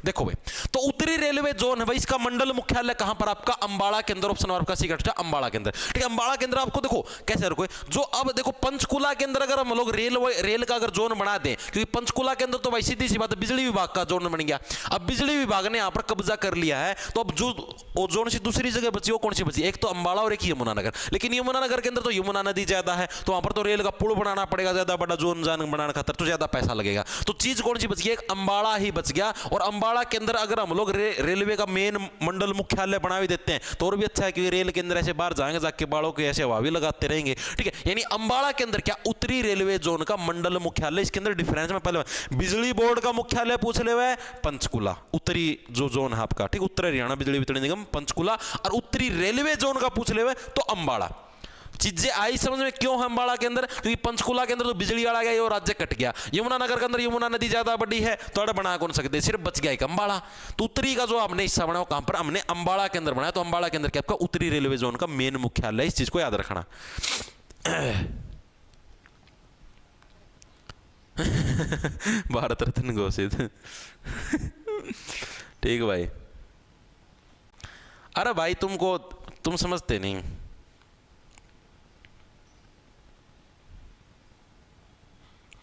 देखो भाई तो उत्तरी रेलवे जोन है भाई, इसका मंडल मुख्यालय कहां पर आपका, अंबाला के अंदर, ऑप्शन आपका सी करेक्ट है अंबाला के अंदर, ठीक है। अंबाला के अंदर आपको देखो कैसे रखो जो, अब देखो पंचकुला के अंदर अगर हम लोग रेल का अगर जोन बना दें, क्योंकि पंचकुला के अंदर तो भाई सीधी सी बात है बिजली विभाग का जोन बन गया, अब बिजली विभाग ने यहां पर कब्जा कर लिया है, तो अब जो जोन से दूसरी जगह बची वो कौन सी बची, एक तो अंबाला और एक यमुनानगर, लेकिन यमुनानगर के अंदर तो यमुना नदी ज्यादा है, तो वहां पर तो रेल का पुल बनाना पड़ेगा, ज्यादा बड़ा जोन जान बनाने खातर तो ज्यादा पैसा लगेगा, तो चीज कौन सी बच गई, एक अंबाला ही बच गया। और अंबाला के अंदर अगर हम लोग रेलवे का मेन मंडल मुख्यालय बना भी देते हैं तो और भी अच्छा है, क्योंकि रेल के अंदर ऐसे बाहर जाएंगे जाके बालों के ऐसे हवा भी लगाते रहेंगे, ठीक है। यानी अंबाला के अंदर क्या उत्तरी रेलवे जोन का मंडल मुख्यालय, इसके अंदर डिफरेंस में पहले बिजली बोर्ड का मुख्यालय पूछ ले हुआ है पंचकुला, उत्तरी जो जोन है आपका, ठीक, उत्तर हरियाणा बिजली वितरण निगम पंचकुला, और उत्तरी रेलवे जोन का पूछ ले हुआ है तो अंबाला। चीजें आई समझ में क्यों है अंबाला के अंदर, क्योंकि पंचकुला के अंदर तो बिजली वाला गया ये राज्य कट गया, यमुनानगर के अंदर यमुना नदी ज्यादा बड़ी है तो अड़ बना कौन सकते, सिर्फ बच गया एक अंबाला। तो उत्तरी का जो हमने हिस्सा बनाया कहां पर, हमने अंबाला के अंदर बनाया, तो अंबाला के अंदर क्या आपका उत्तरी रेलवे जोन का मेन मुख्यालय, इस चीज को याद रखना। भारत रत्न घोषित। ठीक भाई, अरे भाई तुम समझते नहीं,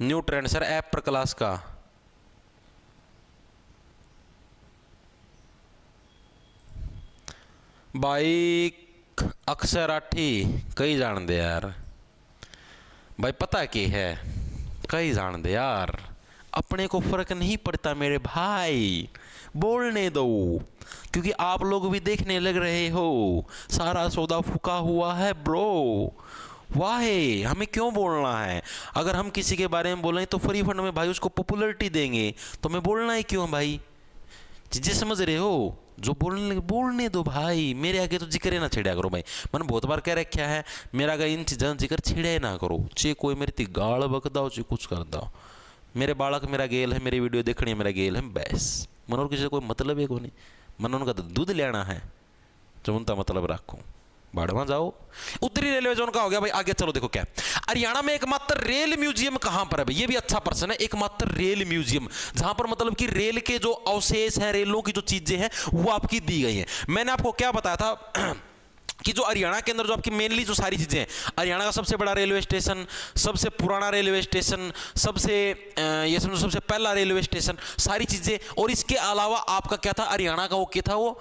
न्यू ट्रेंड सर ऐप पर क्लास का, भाई अक्सर आठी कई जान दे यार, भाई पता क्या है कई जान दे यार, अपने को फर्क नहीं पड़ता मेरे भाई, बोलने दो, क्योंकि आप लोग भी देखने लग रहे हो, सारा सौदा फूका हुआ है ब्रो, वाहे हमें क्यों बोलना है, अगर हम किसी के बारे में बोलें तो फ्री फंड में भाई उसको पॉपुलैरिटी देंगे, तो मैं बोलना ही क्यों भाई, चीजें समझ रहे हो, जो बोलने दो भाई, मेरे आगे तो जिक्र ना छेड़ा करो भाई, मैंने बहुत बार कह रखा है मेरा आगे इन चीज़ों जिक्र छेड़े ना करो, चे कोई मेरी ती गाल बक दो चे कुछ कर दो, मेरे बालक मेरा गेल है, मेरी वीडियो देखनी है मेरा गेल है, बस मन और किसी कोई मतलब है को नहीं, मन उनका तो दूध लेना है जो उनका मतलब रखो, बाड़वा जाओ। उत्तरी रेलवे जोन का हो गया भाई, आगे चलो देखो क्या हरियाणा में एकमात्र रेल म्यूजियम कहां पर है भाई, ये भी अच्छा प्रश्न है, एकमात्र रेल म्यूजियम जहां पर मतलब कि रेल के जो अवशेष हैं, रेलों की जो चीजें हैं वो आपकी दी गई हैं। मैंने आपको क्या बताया था कि जो हरियाणा के अंदर जो आपकी मेनली जो सारी चीजें हैं, हरियाणा का सबसे बड़ा रेलवे स्टेशन, सबसे पुराना रेलवे स्टेशन, सबसे ये समझो सबसे पहला रेलवे स्टेशन, सारी चीजें, और इसके अलावा आपका क्या था हरियाणा का वो क्या था, वो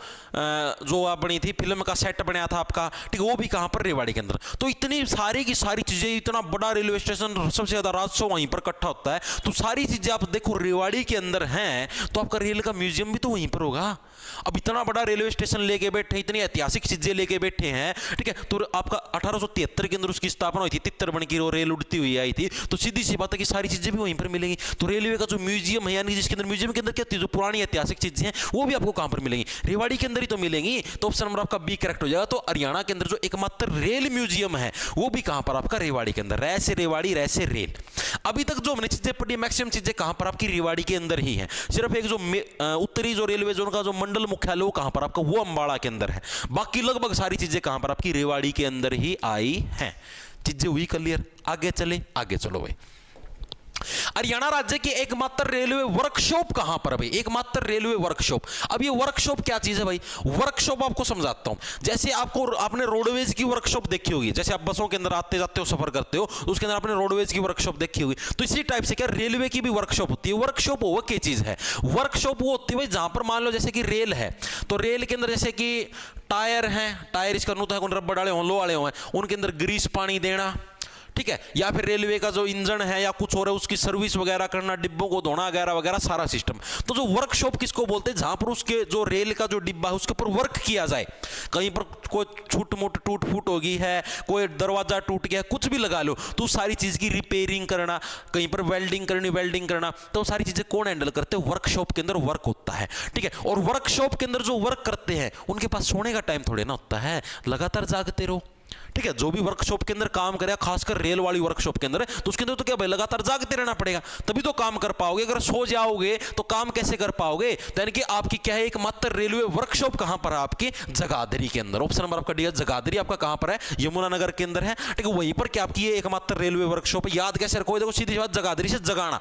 जो आप बनी थी फिल्म का सेट बनाया था आपका, ठीक है, वो भी कहां पर, रेवाड़ी के अंदर। तो इतनी सारी की सारी चीजें, इतना बड़ा रेलवे स्टेशन, सबसे ज्यादा राजस्व वहीं पर इकट्ठा होता है, तो सारी चीजें आप देखो रेवाड़ी के अंदर हैं, तो आपका रेल का म्यूजियम भी तो वहीं पर होगा। अब इतना बड़ा रेलवे स्टेशन लेके बैठे, इतनी ऐतिहासिक चीजें लेके बैठे हैं, ठीक है, तो आपका 1873 के अंदर उसकी स्थापना हुई थी, तितर बन की रेल उड़ती हुई आई थी, तो सीधी सी बात है कि सारी चीजें भी वहीं पर मिलेंगी। तो रेलवे का जो म्यूजियम है, यानी जिसके अंदर म्यूजियम के अंदर क्या जो पुरानी ऐतिहासिक चीजें हैं वो भी आपको कहां पर मिलेंगी, रेवाड़ी के अंदर ही तो मिलेंगी। तो ऑप्शन नंबर आपका बी करेक्ट हो जाएगा। तो हरियाणा के अंदर जो एकमात्र रेल म्यूजियम है वो भी कहां पर आपका, रेवाड़ी के अंदर, रैसे रेवाड़ी रैसे रेल। अभी तक जो हमने चीजें पढ़ी मैक्सिमम चीजें कहां पर आपकी, रेवाड़ी के अंदर ही है, सिर्फ एक जो उत्तरी जो रेलवे जोन का जो मंडल मुख्यालय वो कहां पर आपका, वो अंबाला के अंदर है, बाकी लगभग सारी चीजें कहां पर आपकी, रेवाड़ी के अंदर ही आई हैं। चीजें हुई क्लियर, आगे चले, आगे चलो भाई। हरियाणा राज्य की एकमात्र रेलवे वर्कशॉप कहां पर है भाई? एकमात्र रेलवे वर्कशॉप। अब ये वर्कशॉप क्या चीज है भाई? वर्कशॉप आपको समझाता हूं। जैसे आपने रोडवेज की वर्कशॉप देखी होगी, जैसे आप बसों के अंदर आते जाते हो, सफर करते हो, उसके अंदर आपने रोडवेज की वर्कशॉप देखी होगी। तो इसी टाइप से क्या रेलवे की भी वर्कशॉप होती है। वर्कशॉप वो क्या चीज है? वर्कशॉप वो होती है भाई जहां पर मान लो जैसे कि रेल है, तो रेल के अंदर जैसे कि टायर हैं, टायर इसका नूता है, रबड़ वाले हों, लो वाले हों, उनके अंदर ग्रीस पानी देना, ठीक है, या फिर रेलवे का जो इंजन है या कुछ और है उसकी सर्विस वगैरह करना, डिब्बों को धोना वगैरह वगैरह सारा सिस्टम। तो जो वर्कशॉप किसको बोलते हैं? जहां पर उसके जो रेल का जो डिब्बा है उसके ऊपर वर्क किया जाए। कहीं पर कोई छूट मुट टूट फूट होगी है, कोई दरवाजा टूट गया, कुछ भी लगा लो, तो सारी चीज की रिपेयरिंग करना, कहीं पर वेल्डिंग करना, तो सारी चीजें कौन हैंडल करते हैं? वर्कशॉप के अंदर वर्क होता है, ठीक है। और वर्कशॉप के अंदर जो वर्क करते हैं उनके पास सोने का टाइम थोड़े ना होता है, लगातार जागते रहो, ठीक है। जो भी वर्कशॉप के अंदर काम करे, खासकर रेल वाली वर्कशॉप के अंदर है, तो उसके अंदर तो क्या भाई लगातार जागते रहना पड़ेगा, तभी तो काम कर पाओगे। अगर सो जाओगे तो काम कैसे कर पाओगे? यानी कि आपकी क्या है, एकमात्र रेलवे वर्कशॉप कहां पर है? आपकी जगाधरी के अंदर। ऑप्शन नंबर आपका डी है, जगाधरी आपका कहां पर है? यमुनानगर के अंदर है, ठीक है। वहीं पर क्या आपकी ये एकमात्र रेलवे वर्कशॉप है। याद कैसे रखो? देखो सीधी बात, जगाधरी से जगाना,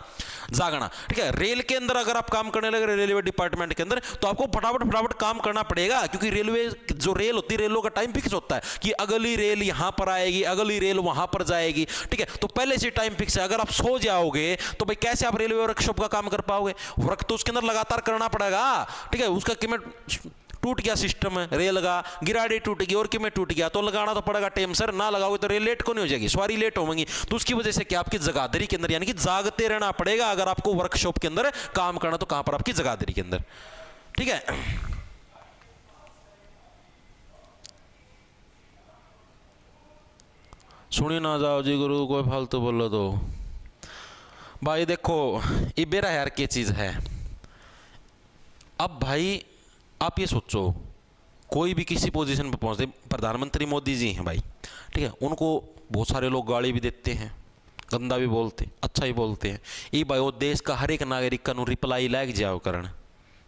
जागना, ठीक है। रेल के अंदर अगर आप काम करने लगे रेलवे डिपार्टमेंट के अंदर, तो आपको फटाफट काम करना पड़ेगा, क्योंकि रेलवे जो रेल होती है, रेलों का टाइम फिक्स होता है कि अगली रेल यहां पर आएगी, अगली रेल वहां पर जाएगी, ठीक है। तो पहले से टाइम फिक्स है। अगर आप सो जाओगे तो भाई कैसे आप रेलवे वर्कशॉप का काम कर पाओगे? वर्क तो उसके अंदर लगातार करना पड़ेगा, ठीक है। उसका कीमत टूट गया सिस्टम है रेल का, गिराड़ी टूट गई और कीमत टूट गया, तो लगाना तो पड़ेगा टाइम सर, ना लगाओगे तो रेल लेट को नहीं हो जाएगी, सवारी लेट होंगी। तो उसकी वजह से क्या आपकी जगाधरी के अंदर यानी कि जागते रहना पड़ेगा अगर आपको वर्कशॉप के अंदर काम करना। तो कहां पर? आपकी जगाधरी के अंदर, ठीक है। सुनी ना जाओ जी गुरु, कोई फालतू बोलो तो भाई। देखो ये बेरा यार क्या चीज है। अब भाई आप ये सोचो, कोई भी किसी पोजीशन पर पहुंचते, प्रधानमंत्री मोदी जी हैं भाई, ठीक है, उनको बहुत सारे लोग गाली भी देते हैं, गंदा भी बोलते हैं, अच्छा ही बोलते हैं। ये भाई वो देश का हर एक नागरिक का रिप्लाई लग जाओ करना,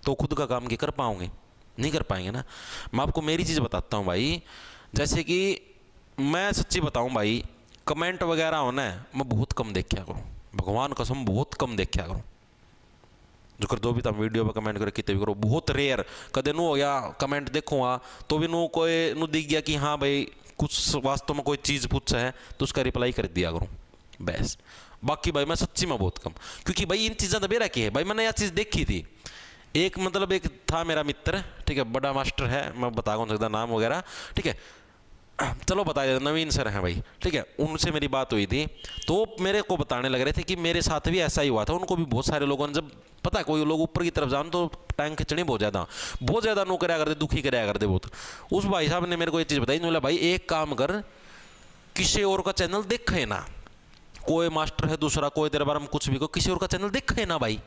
तो खुद का काम क्या कर पाओगे? नहीं कर पाएंगे ना। मैं आपको मेरी चीज़ बताता हूँ भाई, जैसे कि मैं सच्ची बताऊं भाई, कमेंट वगैरह होना है मैं बहुत कम देखा करूं, भगवान कसम बहुत कम देखा करूं। जो कर दो भी तुम वीडियो पे कमेंट करे कितने भी करो, बहुत रेयर कदे नू हो गया कमेंट देखूंगा तो भी नू कोई नू दिख गया कि हाँ भाई कुछ वास्तव में कोई चीज़ पूछा है तो उसका रिप्लाई कर दिया करूँ बस। बाकी भाई मैं सच्ची में बहुत कम, क्योंकि भाई इन चीज़ों का बेरा की है भाई। मैंने यह चीज़ देखी थी, एक मतलब एक था मेरा मित्र, ठीक है, बड़ा मास्टर है, मैं बता कौन सकता नाम वगैरह, ठीक है, चलो बता देता, नवीन सर हैं भाई, ठीक है। उनसे मेरी बात हुई थी तो मेरे को बताने लग रहे थे कि मेरे साथ भी ऐसा ही हुआ था। उनको भी बहुत सारे लोगों ने, जब पता है कोई लोग ऊपर की तरफ जान तो टैंक खिंचनी बहुत ज़्यादा नो कराया करते, दुखी कराया करते बहुत। उस भाई साहब ने मेरे को ये चीज़ बताई, बोला भाई एक काम कर, किसी और का चैनल देखे ना, कोई मास्टर है दूसरा, कोई तेरे बारे में कुछ भी को, किसी और का चैनल देखे ना भाई,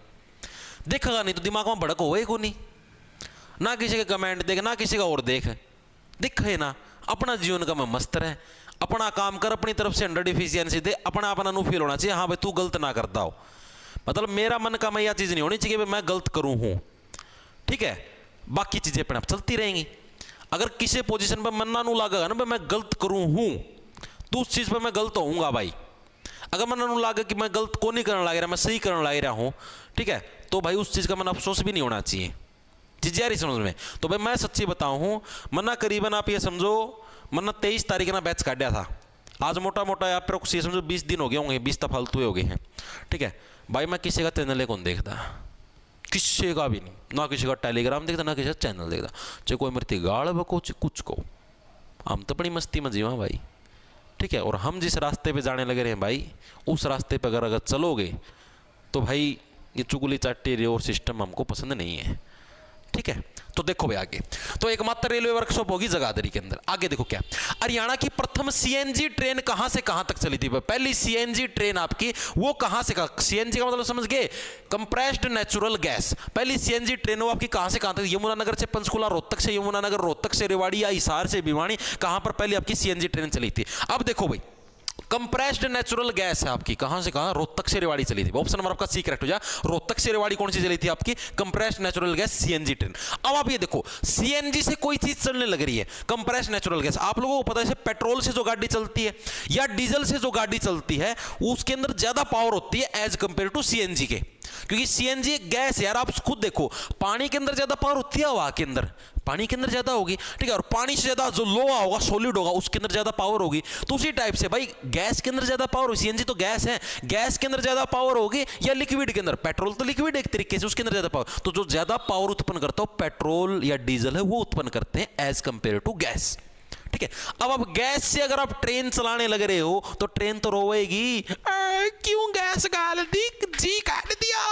देखेगा नहीं तो दिमाग में भड़क होगा को नहीं, ना किसी के कमेंट देख, ना किसी का और दिखे ना, अपना जीवन का मैं मस्त रहे, अपना काम कर, अपनी तरफ से 100 एफिशिएंसी दे, अपना नु फील होना चाहिए हाँ भाई तू गलत ना करता हो। मतलब मेरा मन का मैं यह चीज़ नहीं होनी चाहिए कि मैं गलत करूँ हूँ, ठीक है। बाकी चीज़ें अपने आप चलती रहेंगी। अगर किसी पोजीशन पर मन ना नू लागेगा ना मैं गलत करूँ हूँ, तो उस चीज़ पर मैं गलत होऊंगा भाई। अगर मन नू लागे कि मैं गलत को नहीं करने लग रहा, मैं सही करने लग रहा हूँ, ठीक है, तो भाई उस चीज़ का मन अफसोस भी नहीं होना चाहिए, चीज़ यार समझ में। तो भाई मैं सच्ची बताऊँ हूँ, मना करीबन आप ये समझो मन्ना 23 तारीख ना बैच काटा था, आज मोटा मोटा आप ये समझो 20 दिन हो गए होंगे, 20 तो फालतू हो गए हैं, ठीक है भाई। मैं किसी का चैनल कौन देखता, किसी का भी नहीं, ना किसी का टेलीग्राम देखता, ना किसी का चैनल देखता, चाहे कोई मृत्यु गाड़ बको चाहे कुछ को, हम तो अपनी मस्ती में जीवा भाई, ठीक है। और हम जिस रास्ते पे जाने लगे रहे हैं भाई, उस रास्ते पे अगर चलोगे तो भाई ये चुगली चाटी और सिस्टम हमको पसंद नहीं है, ठीक है। तो देखो भाई आगे, तो एकमात्र रेलवे वर्कशॉप होगी जगाधरी के अंदर। आगे देखो क्या, हरियाणा की प्रथम सीएनजी ट्रेन कहां से कहां तक चली थी? पहली सीएनजी ट्रेन आपकी वो कहां से कहां, सीएनजी का मतलब समझ गए, कंप्रेस्ड नेचुरल गैस। पहली सीएनजी ट्रेन वो आपकी कहां से कहां तक? यमुनानगर से पंचकुला, रोहतक से यमुनानगर, रोहतक से रेवाड़ी या हिसार से भिवानी, कहां पर पहले आपकी सीएनजी ट्रेन चली थी? अब देखो भाई कंप्रेस्ड नेचुरल गैस है आपकी, कहां से कहां, रोहतक से रेवाड़ी चली थी। ऑप्शन नंबर आपका सी करेक्ट हो जाए। रोहतक से रेवाड़ी कौन सी चली थी आपकी, compressed natural gas CNG train. अब आप ये देखो, सीएनजी से कोई चीज चलने लग रही है, कंप्रेस्ड नेचुरल गैस। आप लोगों को पता है पेट्रोल से जो गाड़ी चलती है या डीजल से जो गाड़ी चलती है उसके अंदर ज्यादा पावर होती है एज कंपेयर टू सीएनजी के, क्योंकि सीएनजी एक गैस है यार। आप खुद देखो, पानी के अंदर ज्यादा पावर होती है, हवा के अंदर, पानी के अंदर ज्यादा होगी, ठीक है, और पानी से ज्यादा जो लोहा होगा, सॉलिड होगा, उसके अंदर ज्यादा पावर होगी। तो उसी टाइप से भाई गैस के अंदर ज्यादा पावर होगी, सीएनजी तो गैस है, गैस के अंदर ज्यादा पावर होगी, या लिक्विड के अंदर, पेट्रोल तो लिक्विड एक तरीके से, उसके अंदर ज्यादा पावर। तो जो ज्यादा पावर उत्पन्न करता हो पेट्रोल या डीजल है, वो उत्पन्न करते हैं एज कंपेयर टू गैस, ठीक है। अब गैस से अगर आप ट्रेन चलाने लग रहे हो तो ट्रेन तो रोएगी, क्यों गैस गाल दी, जी काट दिया,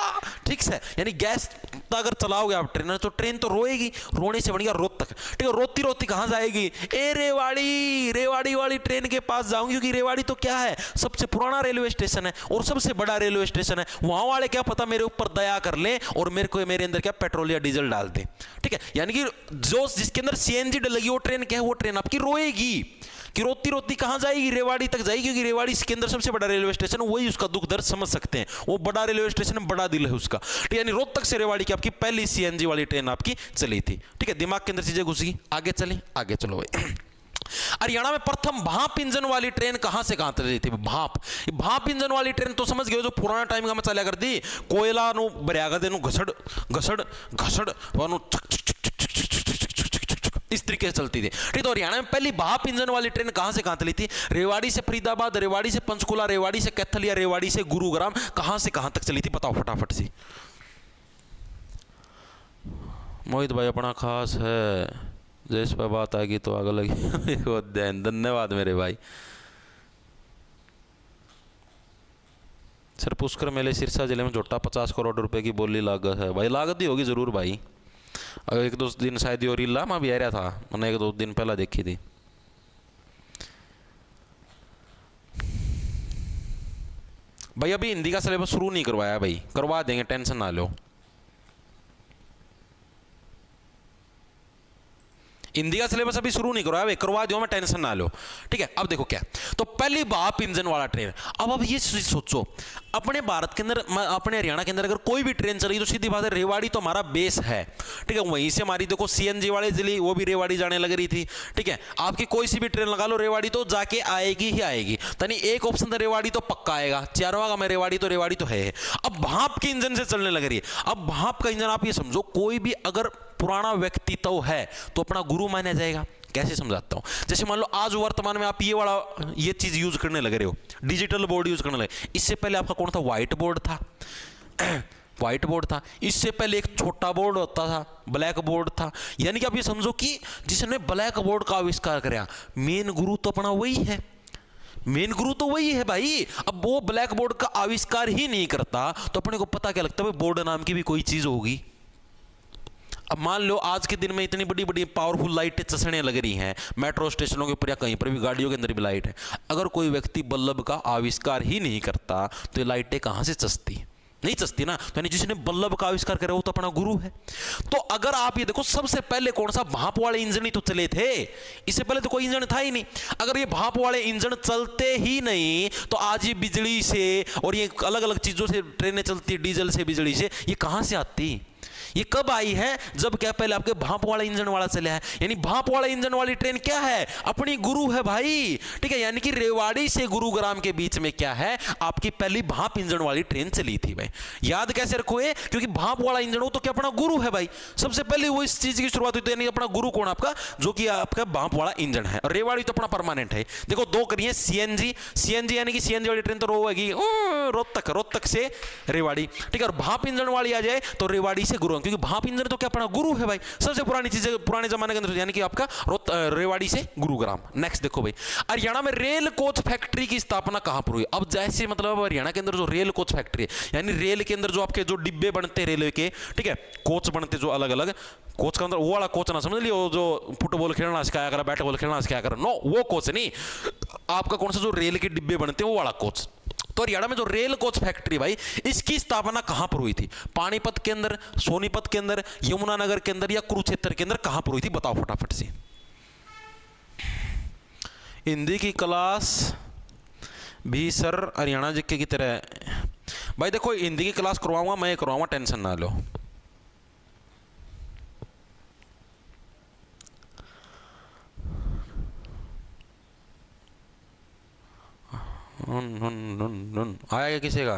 ठीक है। यानी गैस अगर चलाओगे आप ट्रेन तो ट्रेन तो रोएगी, रोने से बढ़िया रोहतक, ठीक है। रोती रोती कहां जाएगी, ए रेवाड़ी, रेवाड़ी वाली ट्रेन के पास जाऊंगी, क्योंकि रेवाड़ी तो क्या है, सबसे पुराना रेलवे स्टेशन है और सबसे बड़ा रेलवे स्टेशन है। वहां वाले क्या पता मेरे ऊपर दया कर ले और मेरे अंदर क्या पेट्रोल या डीजल डाल दे, ठीक है। यानी कि जो जिसके अंदर सीएनजी डलेगी वो ट्रेन क्या है, वो ट्रेन आपकी रोएगी कि रोती रोती कहां जाएगी, रेवाड़ी तक जाएगी, क्योंकि रेवाड़ी के अंदर सबसे बड़ा रेलवे स्टेशन, वही उसका दुख दर्द समझ सकते हैं। वो बड़ा रेलवे स्टेशन, बड़ा दिल है उसका, ठीक है। यानी रोहतक से रेवाड़ी की आपकी पहली सीएनजी वाली ट्रेन आपकी चली थी, ठीक है। दिमाग के अंदर चीजें घुस गई, आगे चले, आगे चलो भाई। हरियाणा में प्रथम भाप इंजन वाली ट्रेन कहां से कहां चली थी, भाप इंजन वाली ट्रेन तो समझ गए, जो पुराना टाइम का मैं चला कर दी, कोयला नु भरिया कर देनु, घसड़ घसड़ घसड़ वानु इस तरीके से चलती थी, ठीक। तो हरियाणा में पहली भाप इंजन वाली ट्रेन कहां से कहां चली थी, रेवाड़ी से फरीदाबाद, रेवाड़ी से पंचकुला, रेवाड़ी से कैथल या रेवाड़ी से गुरुग्राम, कहां से कहां तक चली थी, बताओ फटाफट से। मोहित भाई अपना खास है, जिस पर बात आएगी तो आगे लगी। धन्यवाद मेरे भाई। सर पुष्कर मेले सिरसा जिले में जोटा 50 करोड़ रुपए की बोली लागत है, भाई लागत ही होगी जरूर भाई। अगर एक दो दिन शायद ये रीला में भी आ रहा था, मैंने एक दो दिन पहला देखी थी। भाई अभी हिंदी का सिलेबस शुरू नहीं करवाया भाई, करवा देंगे, टेंशन ना लो। हिंदी का सिलेबस अभी शुरू नहीं करवाया भाई, करवा दो, मैं टेंशन ना लो, ठीक है। अब देखो क्या, तो पहली भाप इंजन वाला ट्रेन। अब ये सोचो, अपने भारत के अंदर, अपने हरियाणा के अंदर अगर कोई भी ट्रेन चली तो सीधी बात है, रेवाड़ी तो हमारा बेस है, ठीक है। वहीं से हमारी देखो सीएनजी वाली चली, वो भी रेवाड़ी जाने लग रही थी, ठीक है। आपकी कोई सी भी ट्रेन लगा लो, रेवाड़ी तो जाके आएगी ही आएगी। तनी एक ऑप्शन था रेवाड़ी तो पक्का आएगा, चारों का मैं रेवाड़ी तो है। अब भाप के इंजन से चलने लग रही है। अब भाप का इंजन आप ये समझो, कोई भी अगर पुराना व्यक्ति तो है तो अपना गुरु माना जाएगा। कैसे समझाता हूं, जैसे मान लो आज वर्तमान में आप ये चीज यूज करने लग रहे हो, डिजिटल बोर्ड यूज करने लगे। इससे पहले आपका कौन था, व्हाइट बोर्ड था, व्हाइट बोर्ड था। इससे पहले एक छोटा बोर्ड होता था, ब्लैक बोर्ड था। यानी कि आप ये समझो कि जिसने ब्लैक बोर्ड का आविष्कार कराया, मेन गुरु तो अपना वही है, मेन गुरु तो वही है भाई। अब वो ब्लैक बोर्ड का आविष्कार ही नहीं करता तो अपने को पता क्या लगता है, बोर्ड नाम की भी कोई चीज होगी। अब मान लो आज के दिन में इतनी बड़ी बड़ी पावरफुल लाइटें चसने लग रही हैं, मेट्रो स्टेशनों के ऊपर या कहीं पर भी गाड़ियों के अंदर भी लाइट है। अगर कोई व्यक्ति बल्ब का आविष्कार ही नहीं करता तो ये लाइटें कहां से चसती, नहीं चसती ना। तो यानी जिसने बल्ब का आविष्कार करा वो तो अपना गुरु है। तो अगर आप ये देखो, सबसे पहले कौन सा, भाप वाले इंजन ही तो चले थे, इससे पहले तो कोई इंजन था ही नहीं। अगर ये भाप वाले इंजन चलते ही नहीं तो आज ये बिजली से और ये अलग अलग चीजों से ट्रेनें चलती, डीजल से, बिजली से, ये कहां से आती, ये कब आई है, जब क्या पहले आपके भाप वाला इंजन वाला चला है। यानी भाप वाला इंजन वाली ट्रेन क्या है, अपनी गुरु है भाई, ठीक है। यानी कि रेवाड़ी से गुरुग्राम के बीच में क्या है, आपकी पहली भाप इंजन वाली ट्रेन चली थी भाई। याद कैसे रखो ये, क्योंकि भाप वाला इंजन हो तो क्या अपना गुरु है भाई, सबसे पहले वो इस चीज की शुरुआत हुई थी। यानी अपना गुरु कौन, आपका जो कि आपका भाप वाला इंजन है। और रेवाड़ी तो अपना परमानेंट है। देखो दो करिए, सीएनजी यानी कि सीएनजी वाली ट्रेन तो रोएगी रोहतक से रेवाड़ी, ठीक है। और भाप इंजन वाली आ जाए तो रेवाड़ी से गुरु, क्योंकि भाप इंजन तो क्या अपना गुरु है भाई, सबसे पुरानी चीजें पुराने जमाने के अंदर, यानी कि आपका रेवाड़ी से गुरुग्राम। नेक्स्ट देखो भाई, हरियाणा में रेल कोच फैक्ट्री की स्थापना कहां पर हुई। अब जैसे मतलब हरियाणा के अंदर जो रेल कोच फैक्ट्री है, यानी रेल के अंदर जो आपके जो डिब्बे बनते रेलवे के, ठीक है, कोच बनते जो अलग अलग, कोच का अंदर वो वाला कोच ना समझ लियो जो फुटबॉल खेलना सिखाया कर, बैटबॉल खेलना सिखाया कर, नो वो कोच नहीं, आपका कौन सा जो रेल के डिब्बे बनते हैं वो वाला कोच। तो हरियाणा में जो रेल कोच फैक्ट्री भाई, इसकी स्थापना कहां पर हुई थी, पानीपत के अंदर, सोनीपत के अंदर, यमुनानगर के अंदर या कुरुक्षेत्र के अंदर, कहां पर हुई थी, बताओ फटाफट से। हिंदी की क्लास भी सर हरियाणा जीके की तरह। भाई देखो हिंदी की क्लास करवाऊंगा मैं, करवाऊंगा, टेंशन ना लो। आया क्या किसी का?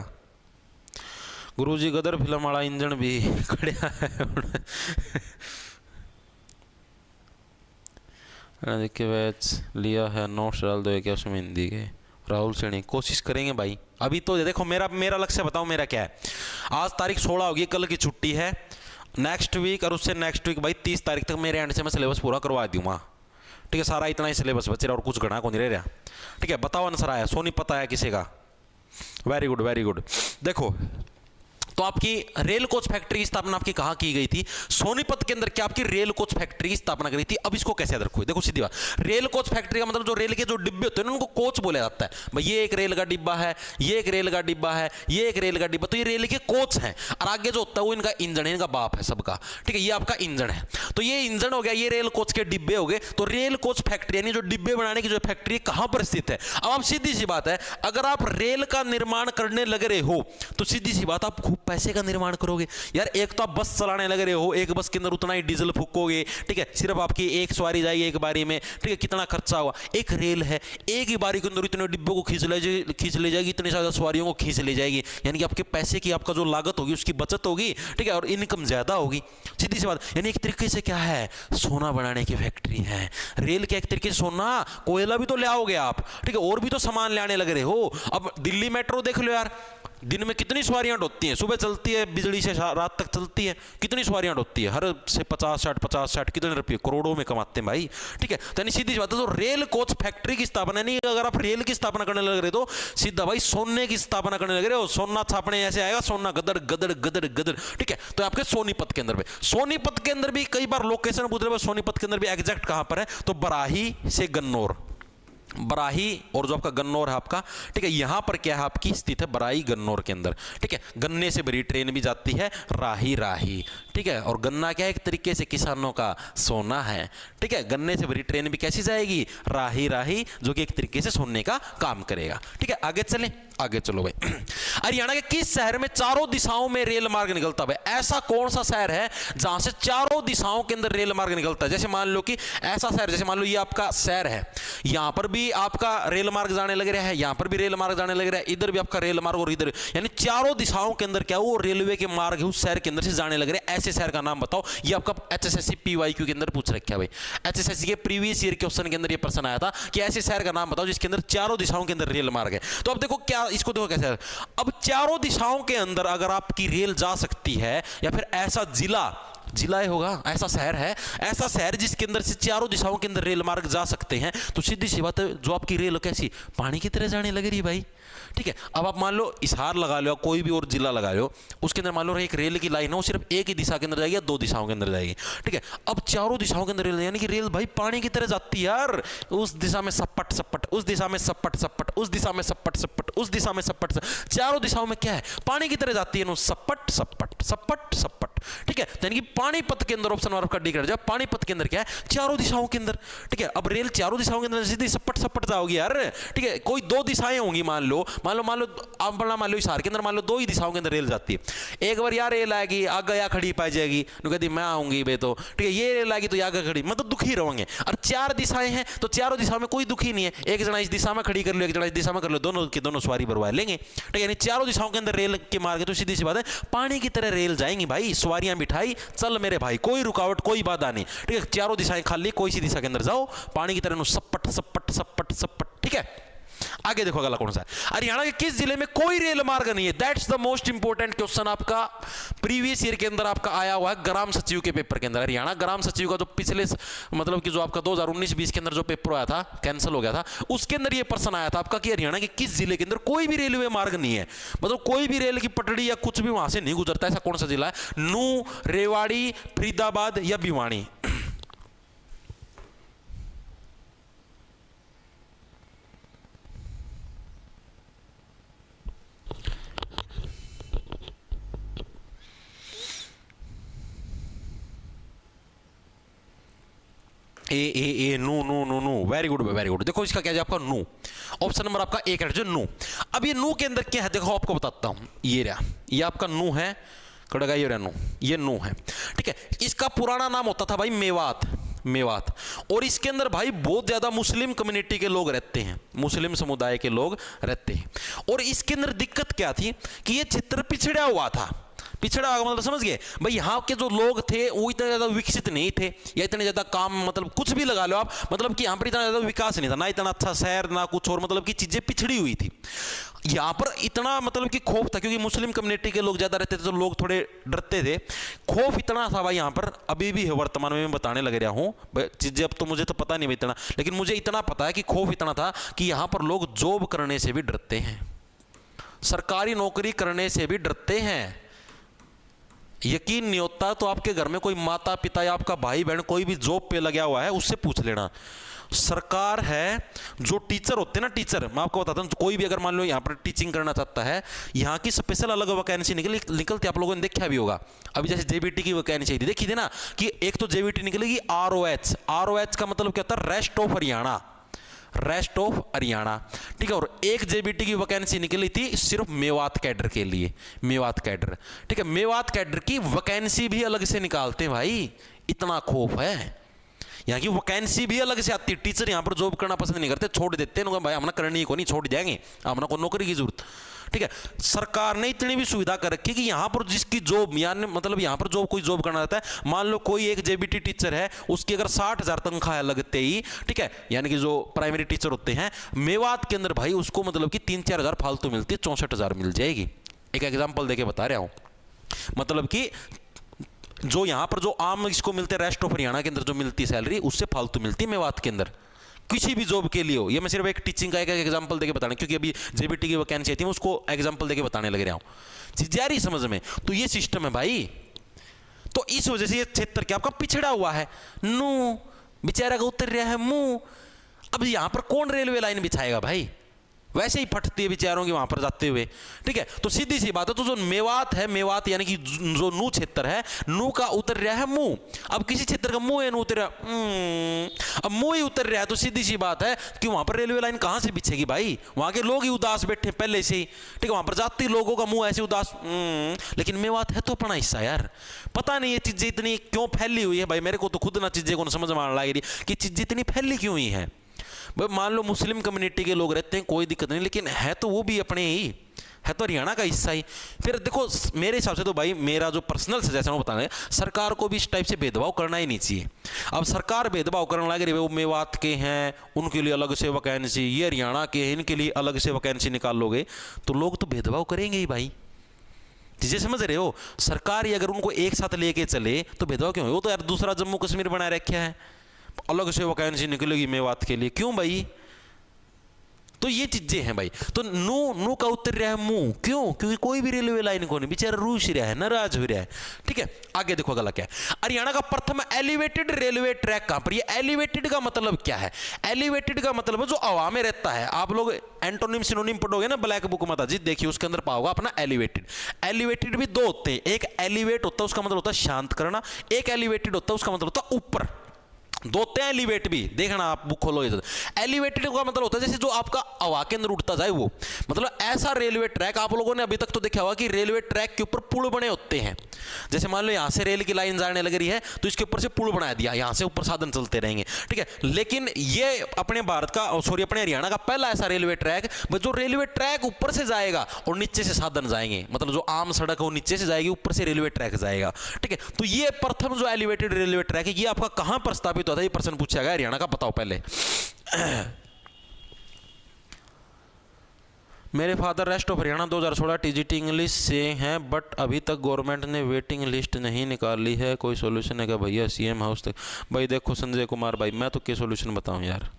गुरुजी गदर फिल्म वाला इंजन भी खड़िया है के बैच लिया है, नोट्स डाल दो क्या उसमें हिंदी के। राहुल सैनी कोशिश करेंगे भाई। अभी तो देखो मेरा मेरा लक्ष्य बताओ मेरा क्या है। आज तारीख 16 होगी, कल की छुट्टी है, नेक्स्ट वीक और उससे नेक्स्ट वीक भाई 30 तारीख तक मेरे एंड से मैं सिलेबस पूरा करवा दूंगा। ठीक है, सारा इतना ही सिलेबस बचे और कुछ घना को नहीं रह रहा। ठीक है, बताओ आंसर आया? सोनीपत आया किसी का? Very good very good. देखो तो आपकी रेल कोच फैक्ट्री की स्थापना आपकी कहां की गई थी? सोनीपत के अंदर क्या आपकी रेल कोच फैक्ट्री की स्थापना करी थी। अब इसको कैसे याद रखो? देखो सीधी बात, रेल कोच फैक्ट्री का मतलब जो रेल के जो डिब्बे होते हैं उनको कोच बोला जाता है। भाई ये एक रेल का डिब्बा है, ये एक रेल का डिब्बा है, ये एक रेल का डिब्बा, तो ये रेल के कोच हैं। और आगे जो होता है वो इनका इंजन है, इनका बाप है सबका। ठीक है, ये आपका इंजन है। तो ये इंजन हो गया, ये रेल कोच के डिब्बे हो गए। तो रेल कोच फैक्ट्री यानी जो डिब्बे बनाने की जो फैक्ट्री कहां पर स्थित है? अब आप सीधी सी बात है, अगर आप रेल का निर्माण करने लग रहे हो तो सीधी सी बात आप खूब पैसे का निर्माण करोगे यार। एक तो आप बस चलाने लग रहे हो, एक बस के अंदर उतना ही डीजल फूकोगे। ठीक है, सिर्फ आपकी एक सवारी जाएगी एक बारी में। ठीक है, कितना खर्चा होगा? एक रेल है, एक ही बारी के अंदर इतने डिब्बों को खींच ले जाएगी, इतनी ज्यादा सवारियों को खींच ले जाएगी। यानी कि आपके पैसे की आपका जो लागत होगी उसकी बचत होगी। ठीक है, और इनकम ज्यादा होगी। सीधी सी बात, यानी एक तरीके से क्या है, सोना बनाने की फैक्ट्री है रेल के। एक तरीके से सोना, कोयला भी तो ले आओगे आप। ठीक है, और भी तो सामान ले आने लग रहे हो। अब दिल्ली मेट्रो देख लो यार, दिन में कितनी सवारियां ढोती हैं। सुबह चलती है बिजली से, रात तक चलती है, कितनी सवारियां ढोती है। हर से 50-60 कितने रुपये, करोड़ों में कमाते हैं भाई। ठीक है, तो यानी सीधी सी बात है, तो रेल कोच फैक्ट्री की स्थापना नहीं, अगर आप रेल की स्थापना करने लग रहे तो सीधा भाई सोने की स्थापना करने लग रहे हो। सोना छापने ऐसे आएगा, सोना गदर गदर गदर गदर। ठीक है, तो आपके सोनीपत के अंदर में, सोनीपत के अंदर भी कई बार लोकेशन पूछ रहे हो, सोनीपत के अंदर भी एग्जैक्ट कहां पर है? तो बराही से गन्नौर, बराही और जो आपका गन्नौर है आपका। ठीक है, यहां पर क्या है आपकी स्थित है? बराही गन्नौर के अंदर। ठीक है, गन्ने से भरी ट्रेन भी जाती है, राही राही। ठीक है, और गन्ना क्या है? एक तरीके से किसानों का सोना है। ठीक है, गन्ने से भरी ट्रेन भी कैसी जाएगी? राही राही, जो कि एक तरीके से सोने का काम करेगा। ठीक है, आगे चलें, आगे चलो भाई। हरियाणा के किस शहर में चारों दिशाओं में रेल मार्ग निकलता है? ऐसा कौन सा शहर है जहां से चारों दिशाओं के अंदर रेल मार्ग निकलता है? जैसे मान लो कि ऐसा शहर, जैसे मान लो ये आपका शहर है, यहां पर भी आपका रेल मार्ग जाने लग रहा है, यहां पर भी रेल मार्ग जाने लग रहा है, इधर भी आपका रेल मार्ग और इधर, यानी चारों दिशाओं के अंदर क्या वो रेलवे के मार्ग है उस शहर के अंदर से जाने लग रहे हैं। ऐसे शहर का नाम बताओ। ये आपका एचएसएससी पीवाईक्यू के अंदर पूछ रखा है भाई। एचएसएससी के प्रीवियस ईयर क्वेश्चन के अंदर ये प्रश्न आया था कि ऐसे शहर का नाम बताओ जिसके अंदर चारों दिशाओं के अंदर रेल मार्ग है। तो अब देखो क्या, इसको देखो कैसे, अब चारों दिशाओं के अंदर अगर आपकी रेल जा सकती है, या फिर ऐसा जिला, जिला ही होगा, ऐसा शहर है, ऐसा शहर जिसके अंदर से चारों दिशाओं के अंदर रेल मार्ग जा सकते हैं, तो सीधी सी बात है जो आपकी रेल कैसी पानी की तरह जाने लग रही है भाई। ठीक है, अब आप मान लो हिसार लगा लो, कोई भी और जिला लगा लो, उसके अंदर मान लो एक रेल की लाइन है, वो सिर्फ एक ही दिशा के अंदर जाएगी या दो दिशाओं के अंदर जाएगी। ठीक है, अब चारों दिशाओं के अंदर रेल, यानी कि रेल भाई पानी की तरह जाती है यार। उस दिशा में सपट सपट, उस दिशा में सपट सपट, उस दिशा में सपट सपट, उस दिशा में सपट, चारों दिशाओं में क्या है? पानी की तरह जाती है, सपट सपट सपट सपट। ठीक है, यानी कि पानीपत के अंदर ऑप्शन आपका डी कर जाए। पानीपत के अंदर क्या है? चारों दिशाओं के अंदर। ठीक है, अब रेल चारों दिशाओं के अंदर सीधी सपट सपट जाओगी यार। ठीक है, कोई दो दिशाएं होंगी, मान लो आप मान लो हिसार के अंदर मान लो दो ही दिशाओं के अंदर रेल जाती है। एक बार यार रेल आएगी, आगे या खड़ी पाई जाएगी, कहती मैं आऊंगी बे, तो ठीक है ये रेल आएगी तो आगे खड़ी, मतलब दुखी रहोगे। और चार दिशाएं हैं तो चारों दिशाओं में कोई दुखी नहीं है। एक जना इस दिशा में खड़ी कर लो, एक जना इस दिशा में कर लो, दोनों के दोनों सवारी बरवा लेंगे। ठीक है, यानी चारों दिशाओं के अंदर रेल के मार्ग, तो सीधी सी बात है पानी की तरह रेल जाएंगी भाई। सवारियां बिठाई, चल मेरे भाई, कोई रुकावट कोई बाधा नहीं। ठीक है, चारों दिशाएं खाली, कोई सी दिशा के अंदर जाओ, पानी की तरह सपट सपट सपट सपट। ठीक है, आगे देखो अगला कौन सा है? हरियाणा के किस जिले में कोई रेल मार्ग नहीं है? That's the most important question आपका प्रीवियस ईयर के अंदर आपका आया हुआ है ग्राम सचिव के पेपर के अंदर। हरियाणा ग्राम सचिव का जो पिछले मतलब कि जो आपका 2019-20 के अंदर जो पेपर आया था, कैंसिल हो गया था, उसके अंदर ये प्रश्न आया था आपका कि हरियाणा के किस जिले के अंदर कोई भी रेलवे मार्ग नहीं है, मतलब कोई भी रेल की पटड़ी या कुछ भी वहां से नहीं गुजरता। ऐसा कौन सा जिला है? नूह, रेवाड़ी, फरीदाबाद या भिवानी? ए no no no no, very good very good. देखो इसका क्या है आपका नू, ऑप्शन नंबर आपका एक है जो नू। अब ये नू के अंदर क्या है देखो आपको बताता हूं, ये रहा, ये आपका नू है, कड़गा ये रहा नू, ये नू है, ठीक है। इसका पुराना नाम होता था भाई मेवात, मेवात। और इसके अंदर भाई बहुत ज्यादा मुस्लिम कम्युनिटी के लोग रहते हैं, मुस्लिम समुदाय के लोग रहते हैं। और इसके अंदर दिक्कत क्या थी कि ये क्षेत्र पिछड़ा हुआ था, पिछड़ा हुआ मतलब समझ गए भाई, यहाँ के जो लोग थे वो इतने ज्यादा विकसित नहीं थे, या इतने ज्यादा काम मतलब कुछ भी लगा लो आप, मतलब कि यहाँ पर इतना ज्यादा विकास नहीं था, ना इतना अच्छा शहर ना कुछ और, मतलब कि चीजें पिछड़ी हुई थी। यहाँ पर इतना मतलब कि खौफ था क्योंकि मुस्लिम कम्युनिटी के लोग ज्यादा रहते थे तो लोग थोड़े डरते थे, खौफ इतना था भाई यहाँ पर, अभी भी है वर्तमान में मैं बताने लग रहा हूँ चीजें, अब तो मुझे तो पता नहीं भाई इतना, लेकिन मुझे इतना पता है कि खौफ इतना था कि यहाँ पर लोग जॉब करने से भी डरते हैं, सरकारी नौकरी करने से भी डरते हैं। यकीन नहीं होता तो आपके घर में कोई माता पिता या आपका भाई बहन कोई भी जॉब पे लगा हुआ है उससे पूछ लेना। सरकार है, जो टीचर होते हैं ना, टीचर मैं आपको बताता हूँ, कोई भी अगर मान लो यहाँ पर टीचिंग करना चाहता है, यहाँ की स्पेशल अलग वैकेंसी निकलती आप लोगों ने देखा भी होगा। अभी जैसे जेबीटी की वैकेंसी थी देखी थी ना, कि एक तो जेबीटी निकलेगी आरओएच, आरओएच का मतलब क्या होता है, rest of Haryana, rest of Haryana, ठीक है। और एक जेबीटी की वैकेंसी निकली थी सिर्फ मेवात कैडर के लिए, मेवात कैडर, ठीक है। मेवात कैडर की वैकेंसी भी अलग से निकालते हैं भाई, इतना खौफ है। यहाँ की वैकेंसी भी अलग से आती है, टीचर यहाँ पर जॉब करना पसंद नहीं करते, छोड़ देते हैं, भाई हमने करनी ही को नहीं, छोड़ जाएंगे, हमने को नौकरी की जरूरत, ठीक है। सरकार ने इतनी भी सुविधा कर रखी है कि यहाँ पर जिसकी जॉब यानी मतलब यहाँ पर जॉब कोई जॉब करना रहता है, मान लो कोई एक जेबीटी टीचर है, उसकी अगर 60,000 तनख्वाह लगते ही, ठीक है, यानी कि जो प्राइमरी टीचर होते हैं मेवात के अंदर भाई उसको मतलब कि 3-4 हज़ार फालतू मिलती है, 64,000 मिल जाएगी। एक एग्जाम्पल देके बता रहा हूँ, मतलब कि जो यहां पर जो आम इसको मिलते हैं रेस्ट ऑफ हरियाणा के अंदर जो मिलती सैलरी उससे फालतू मिलती है मेवात के अंदर, किसी भी जॉब के लिए हो। ये मैं सिर्फ एक टीचिंग का एक एग्जांपल देके बताने, क्योंकि अभी जेबीटी की वैकेंसी आई थी, मैं उसको एग्जांपल देके बताने लग रहा हूं, चीज जा रही समझ में। तो ये सिस्टम है भाई, तो इस वजह से ये क्षेत्र क्या आपका पिछड़ा हुआ है, नू बेचारा का उतर रहा है मुंह। अब यहां पर कौन रेलवे लाइन बिछाएगा भाई, वैसे ही फटती है बेचारों की वहां पर जाते हुए, ठीक है। तो सीधी सी बात है, तो जो मेवात है, मेवात यानी कि जो नू क्षेत्र है, नू का उतर रहा है मुंह। अब किसी क्षेत्र का मुंह है नू उतर रहा, अब मुंह ही उतर रहा है, तो सीधी सी बात है कि वहां पर रेलवे लाइन कहां से बिछेगी भाई, वहां के लोग ही उदास बैठे पहले से ही, ठीक है। वहां पर जाती लोगों का मुंह ऐसे उदास, लेकिन मेवात है तो अपना हिस्सा यार। पता नहीं ये चीजें इतनी क्यों फैली हुई है भाई, मेरे को तो खुद ना चीजें को समझ में आने लग रही कि चीजें इतनी फैली क्यों हुई है भाई। मान लो मुस्लिम कम्युनिटी के लोग रहते हैं कोई दिक्कत नहीं, लेकिन है तो वो भी अपने ही है, तो हरियाणा का हिस्सा ही। फिर देखो मेरे हिसाब से तो भाई मेरा जो पर्सनल सजेशन है बताना है, सरकार को भी इस टाइप से भेदभाव करना ही नहीं चाहिए। अब सरकार भेदभाव करने लग रही है, वो मेवात के हैं उनके लिए अलग से वैकेंसी, ये हरियाणा के हैं इनके लिए अलग से वैकेंसी निकाल लोगे, तो लोग तो भेदभाव करेंगे ही भाई, चीजें समझ रहे हो। सरकार ही अगर उनको एक साथ लेके चले तो भेदभाव क्यों है, वो तो यार दूसरा जम्मू कश्मीर बनाए रखा है, अलग से वैकेंसी निकलेगी मेवात के लिए, क्यों भाई। तो ये चीजें हैं भाई। तो नू का उतर रहा है मुंह, क्यों, क्योंकि कोई भी रेलवे लाइन को नहीं, बेचारा रूस रहा है, नाराज हो रहा है, ठीक है। आगे देखो अगला क्या है, हरियाणा का प्रथम एलिवेटेड रेलवे ट्रैक कहां पर, ये एलिवेटेड का मतलब क्या है, एलिवेटेड का मतलब है जो हवा में रहता है। आप लोग एंटोनिम सिनोनिम पढ़ोगे ना ब्लैक बुक में, जी देखिए उसके अंदर पाओगे अपना एलिवेटेड। एलिवेटेड भी दो होते हैं, एक एलिवेट होता है उसका मतलब होता है शांत करना, एक एलिवेटेड होता है उसका मतलब होता है ऊपर, दो होते हैं एलिवेट भी, देखना आप बुक खोलो। एलिवेटेड का मतलब होता है जैसे जो आपका हवा के अंदर उठता जाए, वो मतलब ऐसा रेलवे ट्रैक। आप लोगों ने अभी तक तो देखा होगा कि रेलवे ट्रैक के ऊपर पुल बने होते हैं, जैसे मान लो यहां से रेल की लाइन जाने लग रही है तो इसके ऊपर से पुल बना दिया, यहां से ऊपर साधन चलते रहेंगे, ठीक है। लेकिन ये अपने भारत का सॉरी अपने हरियाणा का पहला ऐसा रेलवे ट्रैक जो रेलवे ट्रैक ऊपर से जाएगा और नीचे से साधन जाएंगे, मतलब जो आम सड़क है वो नीचे से जाएगी, ऊपर से रेलवे ट्रैक जाएगा, ठीक है। तो ये प्रथम जो एलिवेटेड रेलवे ट्रैक है, ये आपका कहां पर स्थापित होता है, ये प्रश्न पूछा गया, हरियाणा का बताओ पहले। मेरे father rest of Haryana 2016 TGT English से हैं, बट अभी तक गवर्नमेंट ने वेटिंग लिस्ट नहीं निकाली है, कोई सोल्यूशन है क्या भैया, सीएम हाउस तक। भाई देखो संजय कुमार भाई, मैं तो क्या सोल्यूशन बताऊं यार,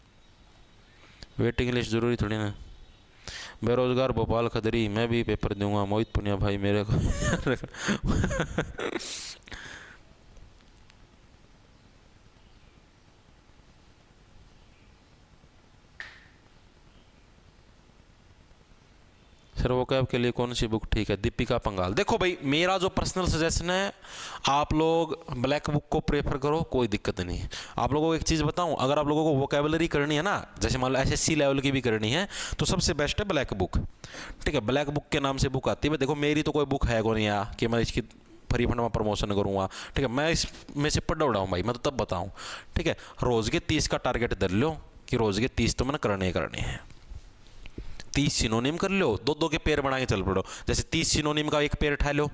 वेटिंग लिस्ट जरूरी थोड़ी ना। बेरोजगार भोपाल खदरी, मैं भी पेपर दूंगा, मोहित पुनिया भाई मेरे को सर वोकैब के लिए कौन सी बुक ठीक है? दीपिका पंघाल। देखो भाई, मेरा जो पर्सनल सजेशन है, आप लोग ब्लैक बुक को प्रेफर करो, कोई दिक्कत नहीं है। आप लोगों को एक चीज़ बताऊं, अगर आप लोगों को वोकैबुलरी करनी है ना, जैसे मान लो एसएससी लेवल की भी करनी है, तो सबसे बेस्ट है ब्लैक बुक। ठीक है, ब्लैक बुक के नाम से बुक आती है। देखो मेरी तो कोई बुक है को नहीं यार कि मैं इसकी फ्री फंड में प्रमोशन करूँगा। ठीक है, मैं इसमें से पढ़ उड़ाऊँ भाई, मैं तो तब बताऊँ। ठीक है, रोज़ के 30 का टारगेट धर लो कि रोज़ के 30 तो मैंने करने ही करने हैं। 30 सिनोनिम कर लो, दो दो के पेयर बना के चल पड़ो। जैसे 30 सिनोनिम का एक पेयर उठा लो,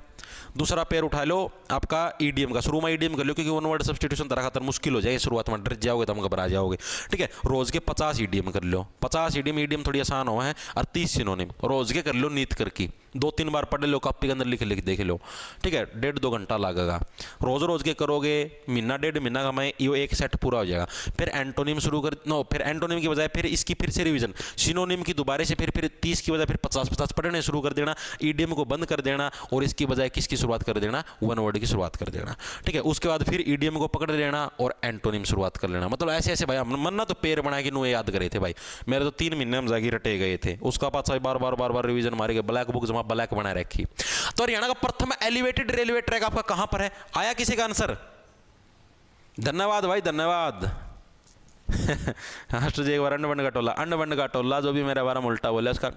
दूसरा पेयर उठा लो आपका ईडीएम का। शुरू में ईडीएम कर लो, क्योंकि वन वर्ड सब्सटीट्यूशन तरह खातर मुश्किल हो जाएगी शुरुआत में, डर जाओगे तो हम घबरा जाओगे। ठीक है, रोज के 50 ईडीएम कर लो, 50 ईडीएम थोड़ी आसान हुआ है, और 30 सिनोनिम रोज के कर लो नीत करके, 2-3 बार पढ़ लो, कॉपी के अंदर लिख देख लो। ठीक है, 1.5-2 घंटा लगेगा। रोज के करोगे, महीना 1.5 महीना का मैं ये एक सेट पूरा हो जाएगा। फिर एंटोनिम शुरू कर नो, फिर एंटोनिम की बजाय फिर इसकी फिर से रिवीजन, सिनोनिम की दोबारा से फिर 30 की बजाय फिर 50 पढ़ने शुरू कर देना, ईडीएम को बंद कर देना, और इसकी बजाय किसकी शुरुआत कर देना, वन वर्ड की शुरुआत कर देना। ठीक है, उसके बाद फिर ईडीएम को पकड़ लेना और एंटोनिम शुरुआत कर लेना। मतलब ऐसे ऐसे भाई मन्ना तो पेड़ बना के नुए याद करे थे भाई, मेरे तो 3 महीने हम जागी रटे गए थे। उसका पास बार बार रिवीजन मारे गए, ब्लैक बुक जमा ब्लैक बना रखी। तो हरियाणा का प्रथम एलिवेटेड रेलवे ट्रैक आपका कहां पर है? आया किसी का आंसर? धन्यवाद भाई, धन्यवाद। एक बार अंड का टोला जो भी मेरे बारे में उल्टा बोले उसका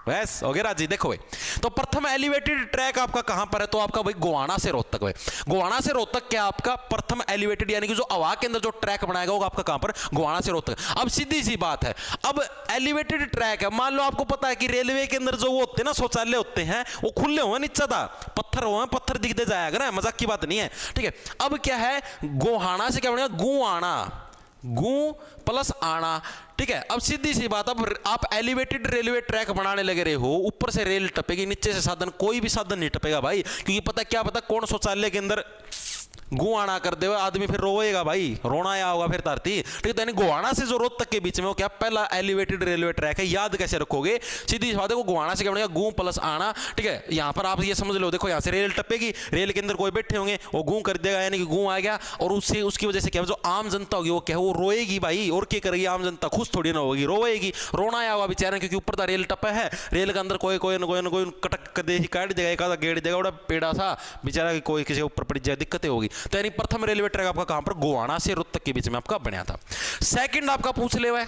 बस हो गया राजी। देखो भाई, तो प्रथम एलिवेटेड ट्रैक आपका कहां पर है? तो आपका भाई गोवाना से रोहतक। भाई गोवाना से रोहतक क्या आपका प्रथम एलिवेटेड, यानी कि जो हवा के अंदर जो ट्रैक बनाएगा वो आपका कहां पर? गोवाना से रोहतक। अब सीधी सी बात है, अब एलिवेटेड ट्रैक है, मान लो आपको पता है कि रेलवे के अंदर जो वो होते हैं ना, शौचालय होते हैं, वो खुले हुए नीचे था, पत्थर हुए, पत्थर दिखते जाएगा ना, मजाक की बात नहीं है। ठीक है, अब क्या है, गोहाना से क्या बनेगा? गुआना, गु प्लस आना। ठीक है, अब सीधी सी बात, अब आप एलिवेटेड रेलवे ट्रैक बनाने लगे रहे हो, ऊपर से रेल टपेगी, नीचे से साधन, कोई भी साधन नहीं टपेगा भाई, क्योंकि पता क्या पता कौन शौचालय के अंदर गुआना कर दे आदमी, फिर रोएगा भाई, रोना आया होगा फिर तारती। ठीक है, तो यानी गोवाना से जो रोहतक के बीच में वो क्या पहला एलिवेटेड रेलवे ट्रैक है। याद कैसे रखोगे? सीधी बात है, गोवाना से क्या बनेगा? गू प्लस आना। ठीक है, यहां पर आप ये समझ लो, देखो यहां से रेल टपेगी, रेल के अंदर कोई बैठे होंगे, वो गू कर देगा, यानी कि गू आ गया, और उससे उसकी वजह से क्या जो आम जनता होगी वो क्या वो रोएगी भाई। और क्या करेगी आम जनता? खुश थोड़ी ना होगी, रोएगी, रोना आया होगा बेचारा, क्योंकि ऊपर था रेल टपा है, रेल के अंदर कोई कटक कर दे, काट देगा, एक आधा गेड़ देगा, बड़ा पेड़ा सा बेचारा, कोई किसी ऊपर पड़ जाए, दिक्कतें होगी। तो यानी प्रथम रेलवे ट्रैक आपका कहां पर? गोवाना से रोहतक के बीच में आपका बनया था। सेकंड आपका पूछ ले हुआ है,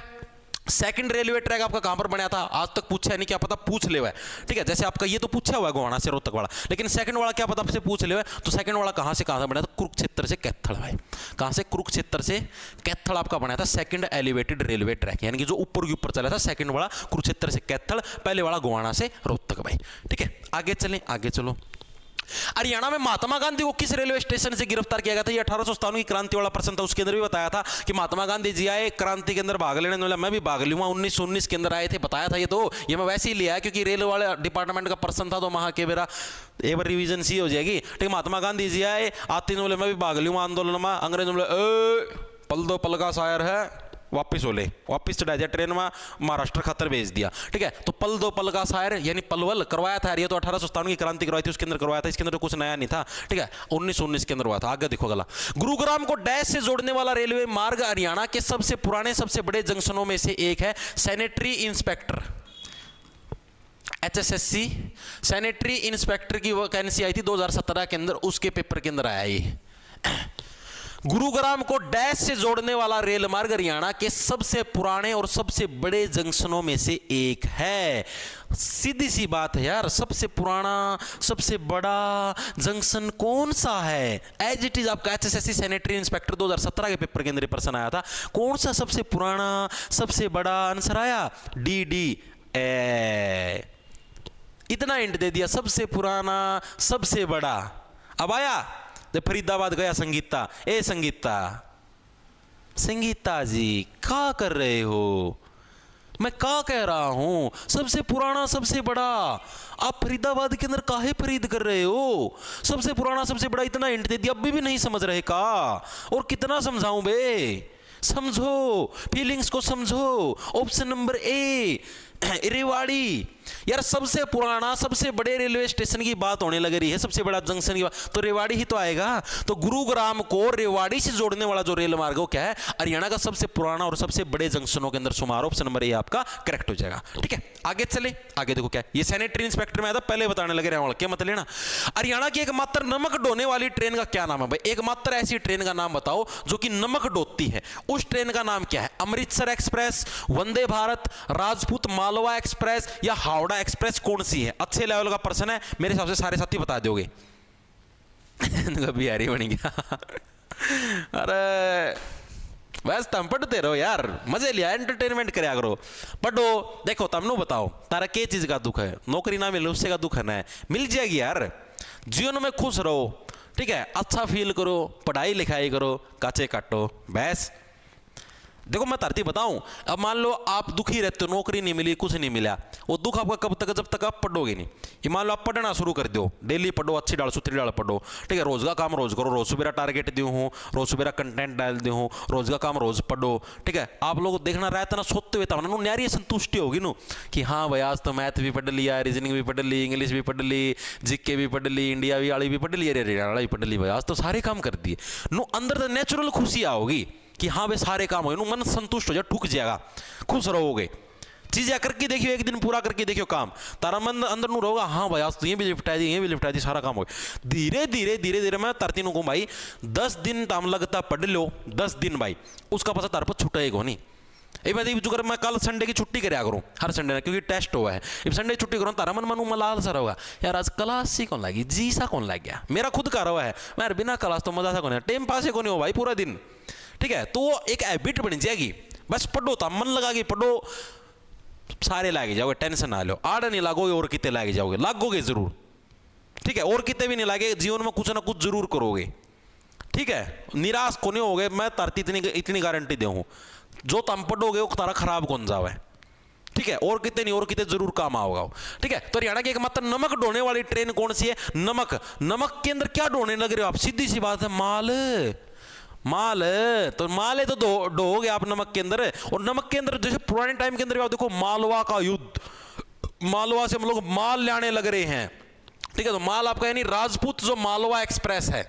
सेकंड रेलवे ट्रैक आपका कहां पर बनया था? आज तक पूछा है नहीं, क्या पता पूछ ले हुआ है। ठीक है, जैसे आपका ये तो पूछा हुआ है गोवाना से रोहतक वाला, लेकिन सेकंड वाला क्या पता आपसे पूछ ले हुआ है। तो सेकंड वाला कहां से बना था? कुरुक्षेत्र से कैथल भाई। कहां से? कुरुक्षेत्र से कैथल आपका बना था सेकंड एलिवेटेड रेलवे ट्रैक, यानी कि जो ऊपर के ऊपर चला था, सेकंड वाला कुरुक्षेत्र से कैथल, पहले वाला गोवाना से रोहतक भाई। ठीक है, आगे चलें, आगे चलो। हरियाणा में महात्मा गांधी को किस रेलवे स्टेशन से गिरफ्तार किया गया था? ये 1857 की क्रांति वाला प्रश्न था, उसके अंदर भी बताया था कि महात्मा गांधी जी आए क्रांति के अंदर भाग लेने वाला, मैं भी भाग लूंगा, 1919 के अंदर आए थे, बताया था। ये मैं वैसे ही लिया क्योंकि रेल वाले डिपार्टमेंट का प्रश्न था, तो वहां के मेरा एक बार रिवीजन सी हो जाएगी। ठीक, महात्मा गांधी जी आए, आते बोले मैं भी भाग लूंगा आंदोलन में, अंग्रेज बोले पल दो पल का शायर है, वापिस हो ले, वापिस चढ़ा दिया ट्रेन में, महाराष्ट्र खातर भेज दिया। ठीक है, तो पल दो पल का शायर यानी पलवल करवाया था, ये तो 1857 की क्रांति करवाई थी, उसके अंदर करवाया था, इसके अंदर तो कुछ नया नहीं था। ठीक है, 1919 के अंदर हुआ था। आगे देखो गला, गुरुग्राम को डैश से जोड़ने वाला रेलवे मार्ग हरियाणा के सबसे पुराने सबसे बड़े जंक्शनों में से एक है। Sanitary inspector, HSSC sanitary inspector की वैकेंसी आई थी 2017 के अंदर, उसके पेपर के अंदर आया ये। गुरुग्राम को डैश से जोड़ने वाला रेल मार्ग हरियाणा के सबसे पुराने और सबसे बड़े जंक्शनों में से एक है। सीधी सी बात है यार, सबसे पुराना सबसे बड़ा जंक्शन कौन सा है? एज इट इज आपका HSSC सैनिटरी इंस्पेक्टर 2017 के पेपर के अंदर प्रश्न आया था, कौन सा सबसे पुराना सबसे बड़ा? आंसर आया DD। इतना हिंट दे दिया, सबसे पुराना सबसे बड़ा। अब आया फरीदाबाद गया संगीता, ए संगीता, संगीता जी क्या कर रहे हो? मैं क्या कह रहा हूं? सबसे पुराना सबसे बड़ा। आप फरीदाबाद के अंदर काहे फरीद कर रहे हो? सबसे पुराना सबसे बड़ा, इतना हिंट दे दिया, अभी भी नहीं समझ रहे का? और कितना समझाऊं बे? समझो, फीलिंग्स को समझो। ऑप्शन नंबर ए रेवाड़ी, यार सबसे पुराना सबसे बड़े रेलवे स्टेशन की बात होने लग रही है, सबसे बड़ा जंक्शन की बात, तो रेवाड़ी ही तो आएगा। तो गुरुग्राम को रेवाड़ी से जोड़ने वाला जो रेल मार्ग वो क्या है, हरियाणा का सबसे पुराना और सबसे बड़े जंक्शनों के अंदर शुमार। ऑप्शन नंबर ए आपका करेक्ट हो जाएगा। ठीक है, आगे चले, आगे देखो क्या है, ये सैनिटरी इंस्पेक्टर में आया था, पहले बताने लगे रहे क्या मत लेना। हरियाणा की एकमात्र नमक ढोने वाली ट्रेन का क्या नाम है भाई, एकमात्र ऐसी ट्रेन का नाम बताओ जो कि नमक ढोती है, उस ट्रेन का नाम क्या है? अमृतसर एक्सप्रेस, वंदे भारत, राजपूत मालवा एक्सप्रेस या हावड़ा एक्सप्रेस, कौन सी है? अच्छे लेवल का प्रश्न है, मेरे हिसाब से सारे साथी बता दोगे। बिहारी बन गया। अरे बस तुम पढ़ते रहो यार, मजे लिया, एंटरटेनमेंट करया करो, पढ़ो। देखो तुमने बताओ तारा के चीज का दुख है? नौकरी ना मिले उससे का दुख है ना, मिल जाएगी यार। जीवन में खुश रहो, ठीक है, अच्छा फील करो, पढ़ाई लिखाई करो, काचे काटो बस। देखो मैं तरती बताऊं, अब मान लो आप दुखी रहते हो, नौकरी नहीं मिली, कुछ नहीं मिला, वो दुख आपका कब तक, जब तक आप पढ़ोगे नहीं। ये मान लो आप पढ़ना शुरू कर दो, डेली पढ़ो, अच्छी डाल सुथरी डाल पढ़ो, ठीक है, रोज का काम रोज करो, रोज सुबह टारगेट दू हूँ, रोज सुबह कंटेंट डाल दू हूँ, रोज का काम रोज पढ़ो, ठीक है। आप लोग देखना रहता ना सोते हुए, तब न्यारी संतुष्टि होगी नु कि हाँ भाई आज तो मैथ भी पढ़ लिया, रीजनिंग भी पढ़ ली, इंग्लिश भी पढ़ ली, जीके भी पढ़ ली, इंडिया भी वाली भी पढ़ ली, हरियाणा भी पढ़ ली, भाई आज तो सारे काम कर दिए। नो अंदर तो नेचुरल खुशी आओगी कि हाँ भाई सारे काम हो, मन संतुष्ट हो जाए, ठुक जाएगा, खुश रहोगे। चीजें करके देखियो, एक दिन पूरा करके देखियो काम, तारा मन अंदर नू रहोगा, हाँ भाई आज तो ये भी लिपटा दी, ये भी लिपटा दी, सारा काम हो गया। धीरे धीरे धीरे धीरे मैं तरती को भाई 10 दिन ताम लगता पढ़ लो, 10 दिन भाई उसका पता तार पर छुटेगा नहीं। मैं कल संडे की छुट्टी कराया करूँ हर संडे ना, क्योंकि टेस्ट हुआ है, अब संडे छुट्टी करूँ, तारा मन मनू मलाल सा होगा, यार आज क्लास सी कौन लगी, जी सा कौन लग गया, मेरा खुद का रहा है, मैं बिना क्लास तो मजा सा कौन है, टाइम पास ही कौन हो भाई पूरा दिन, ठीक है। तो वो एक हैबिट बन जाएगी, बस पढ़ो, तो मन लगा के पढ़ो, सारे लागे जाओगे, टेंशन ना लो, आड़ नहीं लागोगे और कितने लागे जाओगे, लागोगे जरूर, ठीक है, और कितने भी नहीं लागे, जीवन में कुछ ना कुछ जरूर करोगे, ठीक है, निराश को नहीं होगे, मैं तरती इतनी गारंटी दे हूं, जो तुम पढ़ोगे वो तारा खराब कौन जावे, ठीक है, और कितने नहीं, और कितने जरूर काम आओगा, ठीक है। तो हरियाणा की एकमात्र नमक ढोने वाली ट्रेन कौन सी है? नमक। नमक के अंदर क्या ढोने लग रहे हो आप? सीधी सी बात है, माल। माल, तो माल है तो ढोगे आप नमक के अंदर। और नमक के अंदर जैसे पुराने टाइम के अंदर आप देखो, मालवा का युद्ध, मालवा से हम लोग माल लाने लग रहे हैं, ठीक है। तो माल आपका यानी राजपूत जो मालवा एक्सप्रेस है,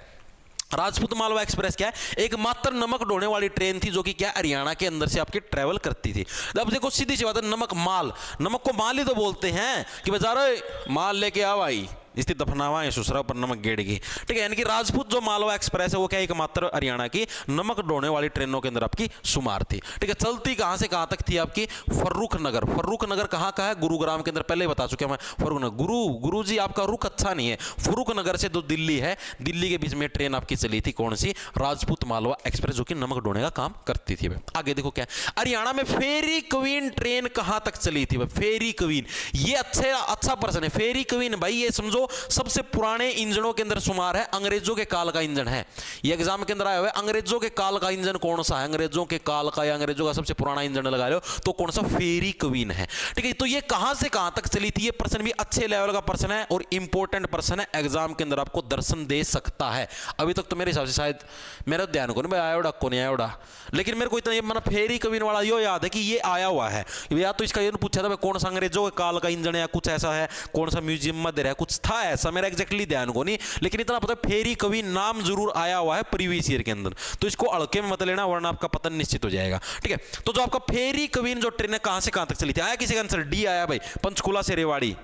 राजपूत मालवा एक्सप्रेस क्या है? एकमात्र नमक ढोने वाली ट्रेन थी जो कि क्या हरियाणा के अंदर से आपकी ट्रेवल करती थी। अब देखो सीधी सी बात है, नमक माल, नमक को माल ही तो बोलते हैं कि बेचारे माल लेके आओ आई, इसकी दफनावा है ससुरा पर नमक गेड़गी, ठीक है। यानी कि राजपूत जो मालवा एक्सप्रेस है वो क्या एकमात्र हरियाणा की नमक ढोने वाली ट्रेनों के अंदर आपकी शुमार थी, ठीक है। चलती कहां से कहां तक थी आपकी? फर्रुख नगर। फर्रुख नगर कहां का है? गुरुग्राम के अंदर, पहले ही बता चुके मैं। फर्रुख नगर, गुरु जी आपका रुख अच्छा नहीं है। फर्रुख नगर से जो दिल्ली है, दिल्ली के बीच में ट्रेन आपकी चली थी, कौन सी? राजपूत मालवा एक्सप्रेस, जो कि नमक ढोने का काम करती थी। आगे देखो क्या हरियाणा में फेरी क्वीन ट्रेन कहां तक चली थी? फेरी क्वीन, ये अच्छा प्रश्न है। फेरी क्वीन भाई ये समझो सबसे पुराने इंजनों के अंदर शुमार है, अंग्रेजों के काल का इंजन है। ये एग्जाम के अंदर आया हुआ है, अंग्रेजों के काल का इंजन कौन सा है? अंग्रेजों के काल का या अंग्रेजों का सबसे पुराना इंजन लगा लो तो कौन सा? फेरी क्वीन है, ठीक है। तो ये कहां से कहां तक चली थी? ये प्रश्न भी अच्छे लेवल का प्रश्न है और इंपॉर्टेंट प्रश्न है, एग्जाम के अंदर आपको दर्शन दे सकता है। अभी तक तो मेरे हिसाब से शायद मेरा ध्यान को नहीं आया को नहीं आया, लेकिन मेरे को इतना ये मतलब फेरी क्वीन वाला यो याद है कि ये आया हुआ है। या तो इसका ये पूछा था कौन सा अंग्रेजों के काल का इंजन है या कुछ ऐसा है, कौन सा म्यूजियम में दे रहा है, कुछ था ऐसा, मेरा एग्जैक्टली ध्यान को नहीं, लेकिन इतना पता है फेरी क्वीन नाम जरूर आया हुआ है प्रीवियस ईयर के अंदर, तो इसको अड़के में मत लेना वरना आपका पतन निश्चित हो जाएगा, ठीक है। तो जो आपका फेरी क्वीन जो ट्रेन है कहां से कहां तक चली थी? आया किसी का आंसर? डी आया भाई, पंचकुला से रेवाड़ी,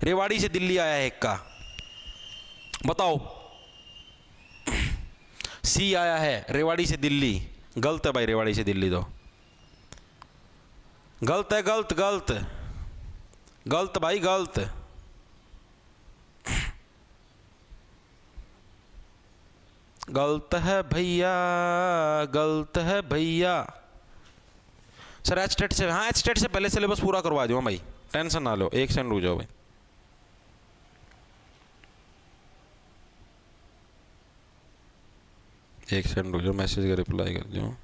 रेवाड़ी से दिल्ली आया है एक का, बताओ। सी आया है रेवाड़ी से दिल्ली, गलत है भाई, रेवाड़ी से दिल्ली तो गलत है, गलत गलत गलत भाई, गलत। गलत है भैया, गलत है भैया। सर एच टेट से, हाँ एच टेट से पहले सिलेबस पूरा करवा दो भाई, टेंशन ना लो, एक सेकंड रुक जाओ भाई। एक सेकंड रुक जाओ, मैसेज का रिप्लाई कर दो।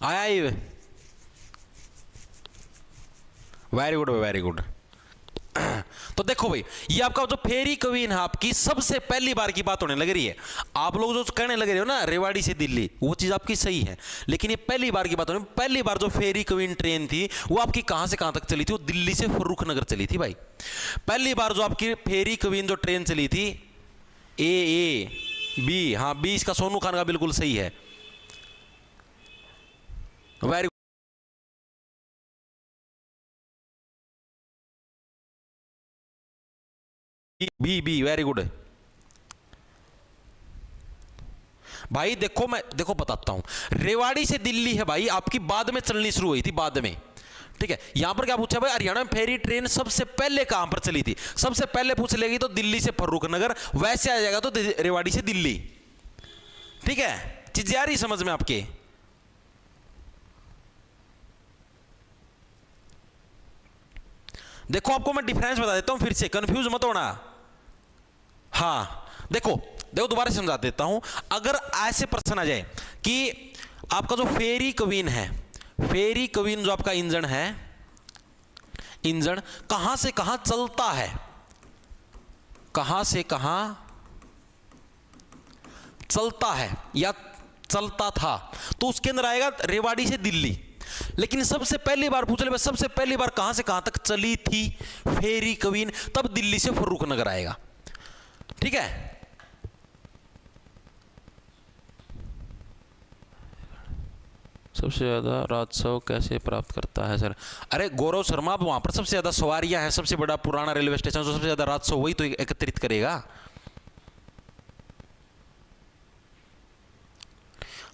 आया ही। Very good, very good. तो देखो भाई, ये आपका जो फेरी क्वीन है आपकी सबसे पहली बार की बात होने लग रही है। आप लोग जो कहने लग रहे हो ना रेवाड़ी से दिल्ली, वो चीज आपकी सही है, लेकिन ये पहली बार की बात हो रही है। पहली बार जो फेरी क्वीन ट्रेन थी वो आपकी कहां से कहां तक चली थी? वो दिल्ली से फर्रुखनगर चली थी भाई। पहली बार जो आपकी फेरी क्वीन जो ट्रेन चली थी, ए बी, हाँ बी इसका सोनू खान का बिल्कुल सही है। Very B, B very good भाई। देखो बताता हूं, रेवाड़ी से दिल्ली है भाई आपकी बाद में चलनी शुरू हुई थी, बाद में। ठीक है, यहां पर क्या पूछा भाई? हरियाणा में फेरी ट्रेन सबसे पहले कहां पर चली थी? सबसे पहले पूछ लेगी तो दिल्ली से फर्रुखनगर, वैसे आ जाएगा तो रेवाड़ी से दिल्ली। ठीक है, चीज आ रही समझ में आपके? देखो आपको मैं डिफरेंस बता देता हूं फिर से, कंफ्यूज मत होना। हाँ देखो देखो दोबारा समझा देता हूं। अगर ऐसे प्रश्न आ जाए कि आपका जो फेरी क्वीन है, फेरी क्वीन जो आपका इंजन है, इंजन कहां से कहां चलता है, कहां से कहां चलता है या चलता था, तो उसके अंदर आएगा रेवाड़ी से दिल्ली। लेकिन सबसे पहली बार पूछ ले, सबसे पहली बार कहां से कहां तक चली थी फेरी क्वीन, तब दिल्ली से फर्रुखनगर आएगा। ठीक है, सबसे ज्यादा राजस्व कैसे प्राप्त करता है सर? अरे गौरव शर्मा, अब वहां पर सबसे ज्यादा सवारियां हैं, सबसे बड़ा पुराना रेलवे स्टेशन, तो सबसे ज्यादा राजस्व वही तो एकत्रित करेगा।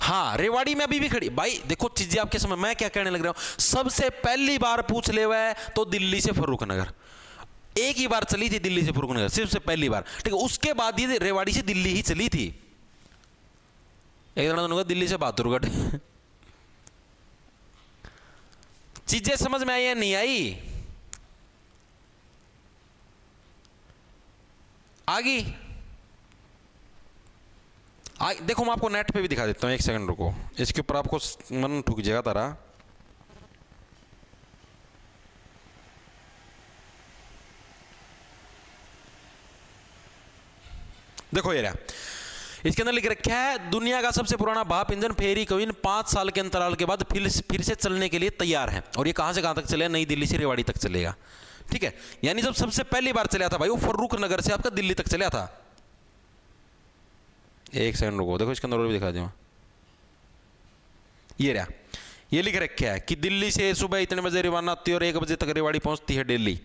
हाँ रेवाड़ी में अभी भी खड़ी भाई। देखो चीजें आपके समझ, मैं क्या कहने लग रहा हूं, सबसे पहली बार पूछ ले हुआ है तो दिल्ली से फर्रुखनगर, एक ही बार चली थी दिल्ली से फर्रुखनगर, सिर्फ से पहली बार। ठीक है, उसके बाद ये रेवाड़ी से दिल्ली ही चली थी। एक जना दिल्ली से बहादुरगढ़। चीजें समझ में आई या नहीं आई? आगी देखो मैं आपको नेट पे भी दिखा देता हूं, एक सेकंड रुको, इसके ऊपर आपको मन ठुक जाएगा तारा। देखो ये रहा, इसके अंदर लिख रखा है दुनिया का सबसे पुराना भाप इंजन फेरी क्वीन 5 साल के अंतराल के बाद फिर से चलने के लिए तैयार है। और ये कहां से कहां तक चलेगा? नई दिल्ली से रेवाड़ी तक चलेगा। ठीक है, यानी जब सबसे पहली बार चला था भाई वो फर्रुखनगर से आपका दिल्ली तक चला था। एक सेकंड रुको, देखो इसके अंदर और भी दिखा दूं, ये रहा, ये लिख रखा है कि दिल्ली से सुबह इतने बजे रवाना होती है और 1 बजे तक रेवाड़ी पहुंचती है दिल्ली।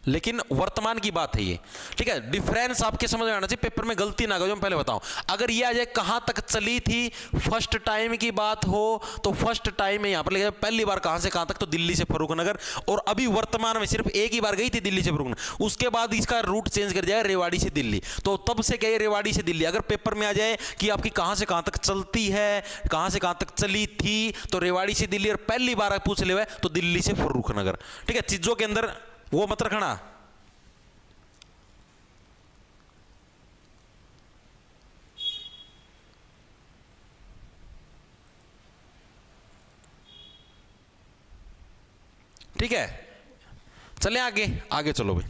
लेकिन वर्तमान की बात है ये। ठीक है, डिफरेंस आपके समझ में आना चाहिए, पेपर में गलती ना करो। जो मैं पहले बताऊं, अगर ये आ जाए कहां तक चली थी, फर्स्ट टाइम की बात हो तो फर्स्ट टाइम में यहां पर लिखा पहली बार कहां से कहां तक, तो दिल्ली से फर्रुखनगर। और अभी वर्तमान में सिर्फ एक ही बार गई थी दिल्ली से फर्रुखनगर, उसके बाद इसका रूट चेंज कर जाएगा रेवाड़ी से दिल्ली। तो तब से गए रेवाड़ी से दिल्ली। अगर पेपर में आ जाए कि आपकी कहां से कहां तक चलती है, कहां से कहां तक चली थी, तो रेवाड़ी से दिल्ली, और पहली बार पूछ ले तो दिल्ली से फर्रुखनगर। ठीक है, चीजों के अंदर वो मत रखना। ठीक है, चले आगे, आगे चलो भाई,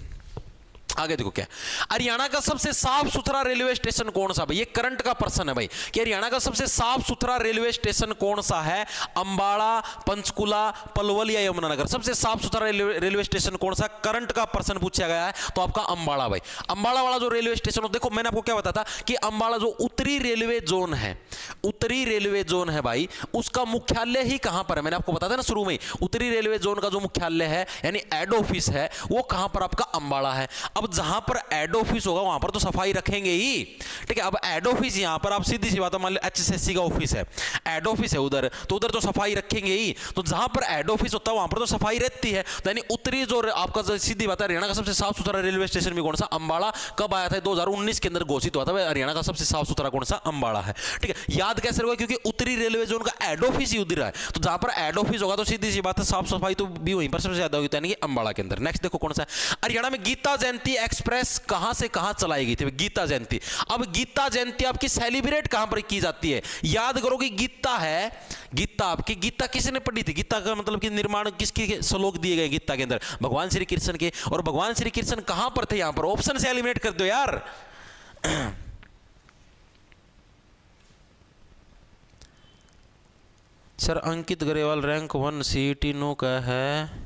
आगे देखो क्या, हरियाणा का सबसे साफ सुथरा रेलवे स्टेशन कौन सा? भाई ये करंट का प्रश्न है भाई, कि हरियाणा का सबसे साफ सुथरा रेलवे स्टेशन कौन सा है? अंबाला, पंचकुला, पलवल या यमुनानगर? सबसे साफ सुथरा रेलवे स्टेशन कौन सा? करंट का प्रश्न पूछा गया है तो आपका अंबाला भाई। अंबाला वाला जो रेलवे स्टेशन, देखो मैंने आपको क्या बताया था कि अंबाला जो उत्तरी रेलवे जोन है, उत्तरी रेलवे जोन है भाई, उसका मुख्यालय ही कहां पर है? मैंने आपको बताया था ना शुरू में, उत्तरी रेलवे जोन का जो मुख्यालय है यानी हेड ऑफिस है वो कहां पर? आपका अंबाला है। अब जहां पर हेड ऑफिस होगा वहां पर तो सफाई रखेंगे ही। ठीक है, अब हेड ऑफिस यहां पर आप सीधी सी बात है, मान लो एचएसएससी का ऑफिस है, हेड ऑफिस है उधर, तो उधर तो सफाई रखेंगे ही। तो जहां पर हेड ऑफिस होता है वहां पर तो सफाई रहती है। यानी उत्तरी जो आपका सीधी बात है, हरियाणा का सबसे साफ सुथरा रेलवे स्टेशन भी कौन सा? अंबाला। कब आया था? 2019 के अंदर घोषित हुआ था हरियाणा का सबसे साफ सुथरा कौन सा? अंबाला है। ठीक है, याद कैसे होगा? क्योंकि उत्तरी रेलवे जोन का हेड ऑफिस ही उधर है, तो जहां पर हेड ऑफिस होगा तो सीधी सी बात है साफ सफाई तो भी वहीं पर सबसे ज्यादा होगी, यानी कि अंबाला के अंदर। नेक्स्ट देखो कौन सा है? हरियाणा में गीता जयंती पहली एक्सप्रेस कहां से कहां चलाई गई थी? गीता जयंती। अब गीता जयंती आपकी सेलिब्रेट कहां पर की जाती है? याद करो कि गीता है, गीता आपकी, गीता किसने पढ़ी थी? गीता का मतलब कि निर्माण किसके श्लोक दिए गए गीता के अंदर? भगवान श्री कृष्ण के। और भगवान श्री कृष्ण कहां पर थे? यहां पर। ऑप्शन से एलिमिनेट कर दो यार। सर अंकित गरेवाल रैंक 1 सीईटी नो का है।